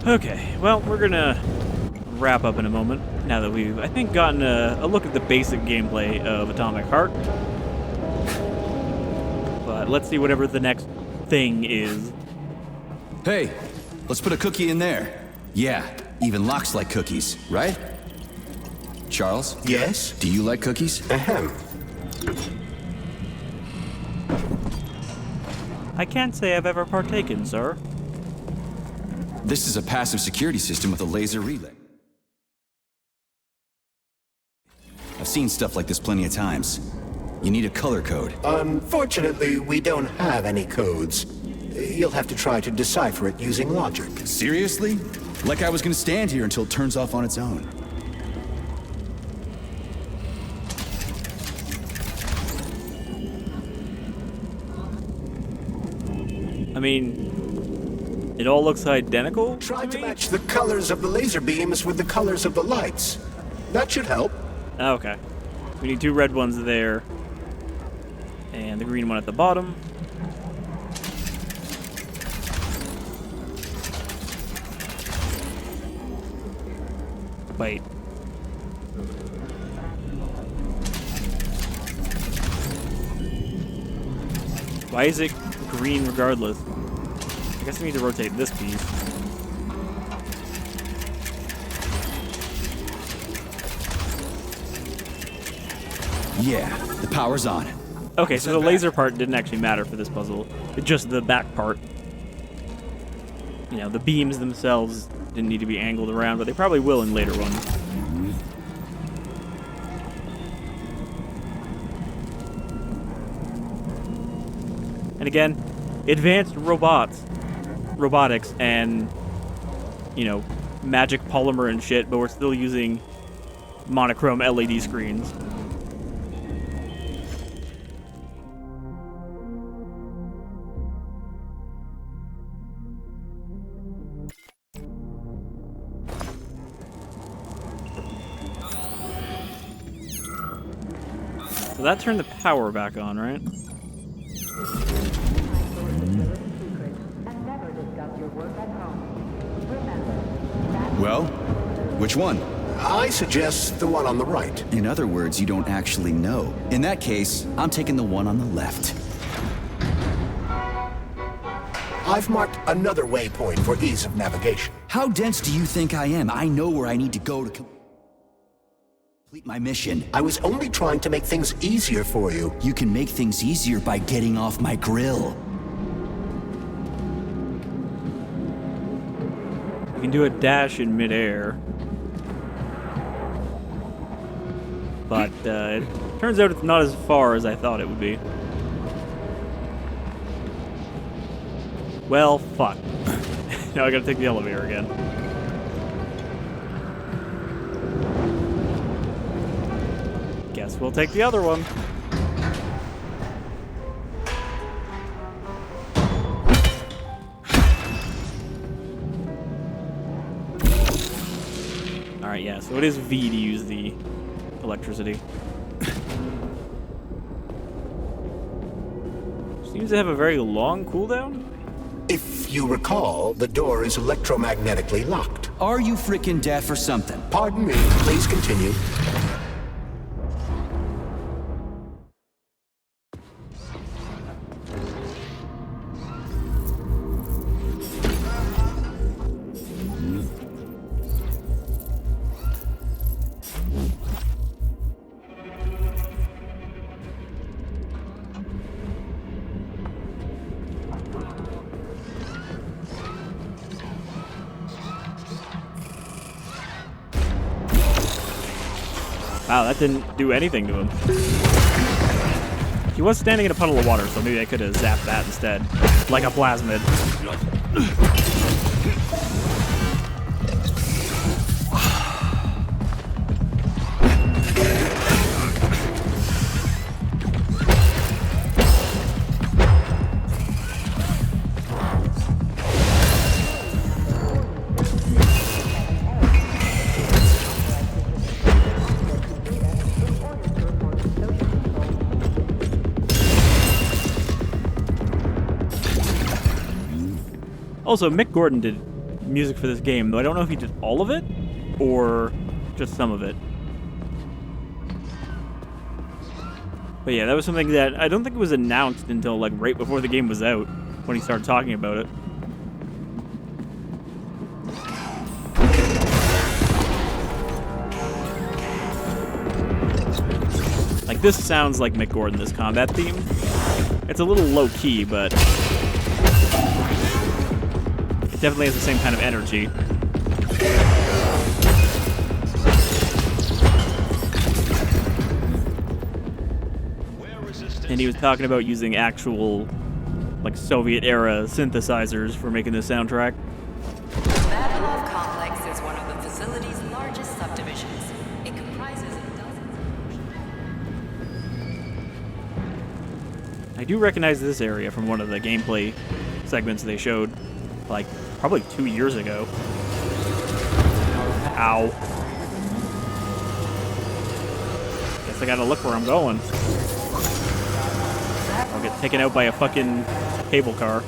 Okay, well, we're gonna wrap up in a moment, now that we've, I think, gotten a look at the basic gameplay of Atomic Heart. But let's see whatever the next thing is. Hey, let's put a cookie in there. Yeah, even locks like cookies, right? Charles? Yes? Do you like cookies? Ahem. I can't say I've ever partaken, sir. This is a passive security system with a laser relay. I've seen stuff like this plenty of times. You need a color code. Unfortunately, we don't have any codes. You'll have to try to decipher it using logic. Seriously? Like I was gonna stand here until it turns off on its own. I mean, it all looks identical. Try to match the colors of the laser beams with the colors of the lights. That should help. Okay. We need 2 red ones there. And the green one at the bottom. Wait. Why is it green regardless? I guess I need to rotate this piece. Yeah, the power's on. Okay, so the laser part didn't actually matter for this puzzle. It's just the back part. You know, the beams themselves didn't need to be angled around, but they probably will in later ones. And again, advanced robotics, and, you know, magic polymer and shit, but we're still using monochrome LED screens. So that turned the power back on, right? Well, which one? I suggest the one on the right. In other words, you don't actually know. In that case, I'm taking the one on the left. I've marked another waypoint for ease of navigation. How dense do you think I am? I know where I need to go to complete my mission. I was only trying to make things easier for you. You can make things easier by getting off my grill. You can do a dash in midair. But it turns out it's not as far as I thought it would be. Well, fuck. Now I gotta take the elevator again. Guess we'll take the other one. Alright, yeah, so it is V to use the electricity. Seems to have a very long cooldown. If you recall, the door is electromagnetically locked. Are you frickin' deaf or something? Pardon me, please continue. Wow, that didn't do anything to him. He was standing in a puddle of water, so maybe I could have zapped that instead. Like a plasmid. Also, Mick Gordon did music for this game, though I don't know if he did all of it or just some of it. But yeah, that was something that I don't think it was announced until like right before the game was out when he started talking about it. Like, this sounds like Mick Gordon, this combat theme. It's a little low-key, but it definitely has the same kind of energy. And he was talking about using actual, like, Soviet-era synthesizers for making this soundtrack. The Vavilov Complex is one of the facility's largest subdivisions. It comprises dozens. I do recognize this area from one of the gameplay segments they showed, like, probably 2 years ago. Ow. Guess I gotta look where I'm going. I'll get taken out by a fucking cable car.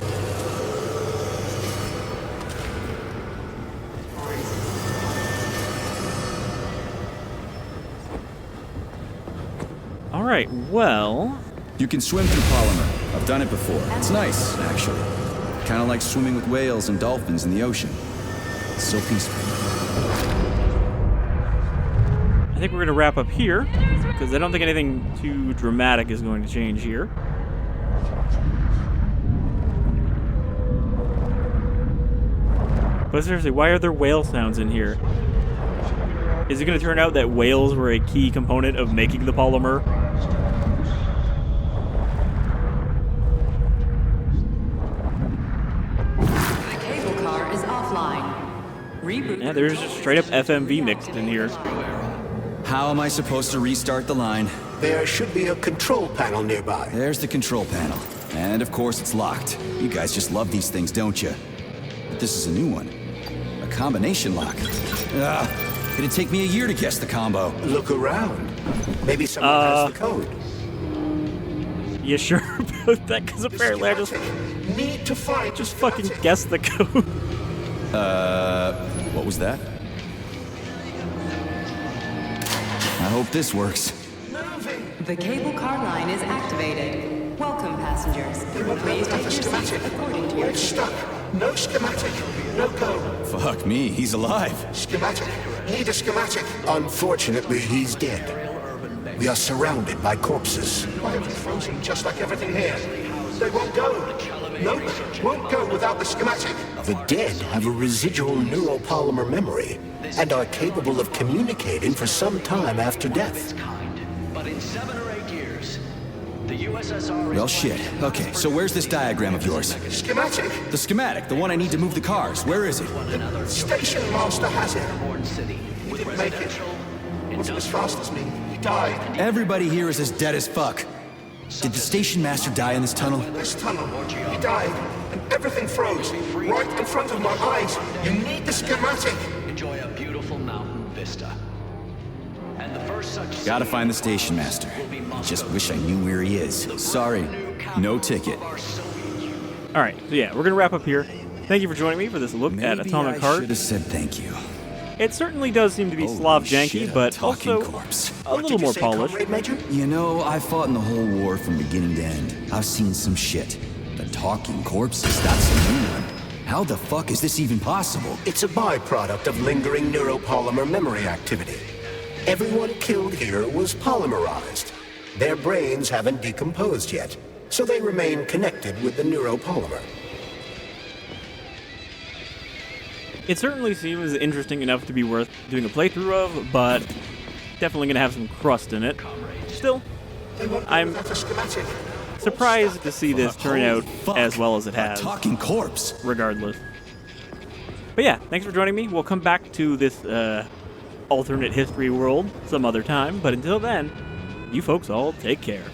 Alright, well... You can swim through polymer. I've done it before. It's nice, actually. Kind of like swimming with whales and dolphins in the ocean. It's so peaceful. I think we're going to wrap up here, because I don't think anything too dramatic is going to change here. But seriously, why are there whale sounds in here? Is it going to turn out that whales were a key component of making the polymer? The cable car is offline. Reboot. Yeah, there's just straight up FMV mixed in here. How am I supposed to restart the line? There should be a control panel nearby. There's the control panel. And of course it's locked. You guys just love these things, don't you? But this is a new one. A combination lock. It'd take me a year to guess the combo. Look around. Maybe someone has the code. You sure about that? Because apparently I just need to find. Just fucking guess the code. What was that? I hope this works. The cable car line is activated. Welcome, passengers. Please take your seats according to your stuck. No schematic. No code. Fuck me, he's alive. Schematic. Need a schematic. Unfortunately, he's dead. We are surrounded by corpses. Why are we frozen just like everything here? They won't go. Nope, won't go without the schematic. The dead have a residual neuropolymer memory and are capable of communicating for some time after death. But in 7 or 8 years, the USSR... Well, shit. Okay, so where's this diagram of yours? Schematic. The schematic, the one I need to move the cars. Where is it? The station master has it. He didn't make it. Wasn't as fast as me. He died. Everybody here is as dead as fuck. Did the station master die in this tunnel? This tunnel. He died. And everything froze. Right in front of my eyes. You need the schematic. Enjoy a beautiful mountain vista. And the first such... Gotta find the station master. I just wish I knew where he is. Sorry, no ticket. Alright, so yeah, we're gonna wrap up here. Thank you for joining me for this look at Atomic Heart. I should have said thank you. It certainly does seem to be Slav janky, but also a little more polished. You know, I fought in the whole war from beginning to end. I've seen some shit. The talking corpses, that's a new one. How the fuck is this even possible? It's a byproduct of lingering neuropolymer memory activity. Everyone killed here was polymerized. Their brains haven't decomposed yet, so they remain connected with the neuropolymer. It certainly seems interesting enough to be worth doing a playthrough of, but definitely gonna have some crust in it. Still, I'm surprised to see this turn out as well as it has. Talking corpse. Regardless. But yeah, thanks for joining me. We'll come back to this alternate history world some other time. But until then, you folks all take care.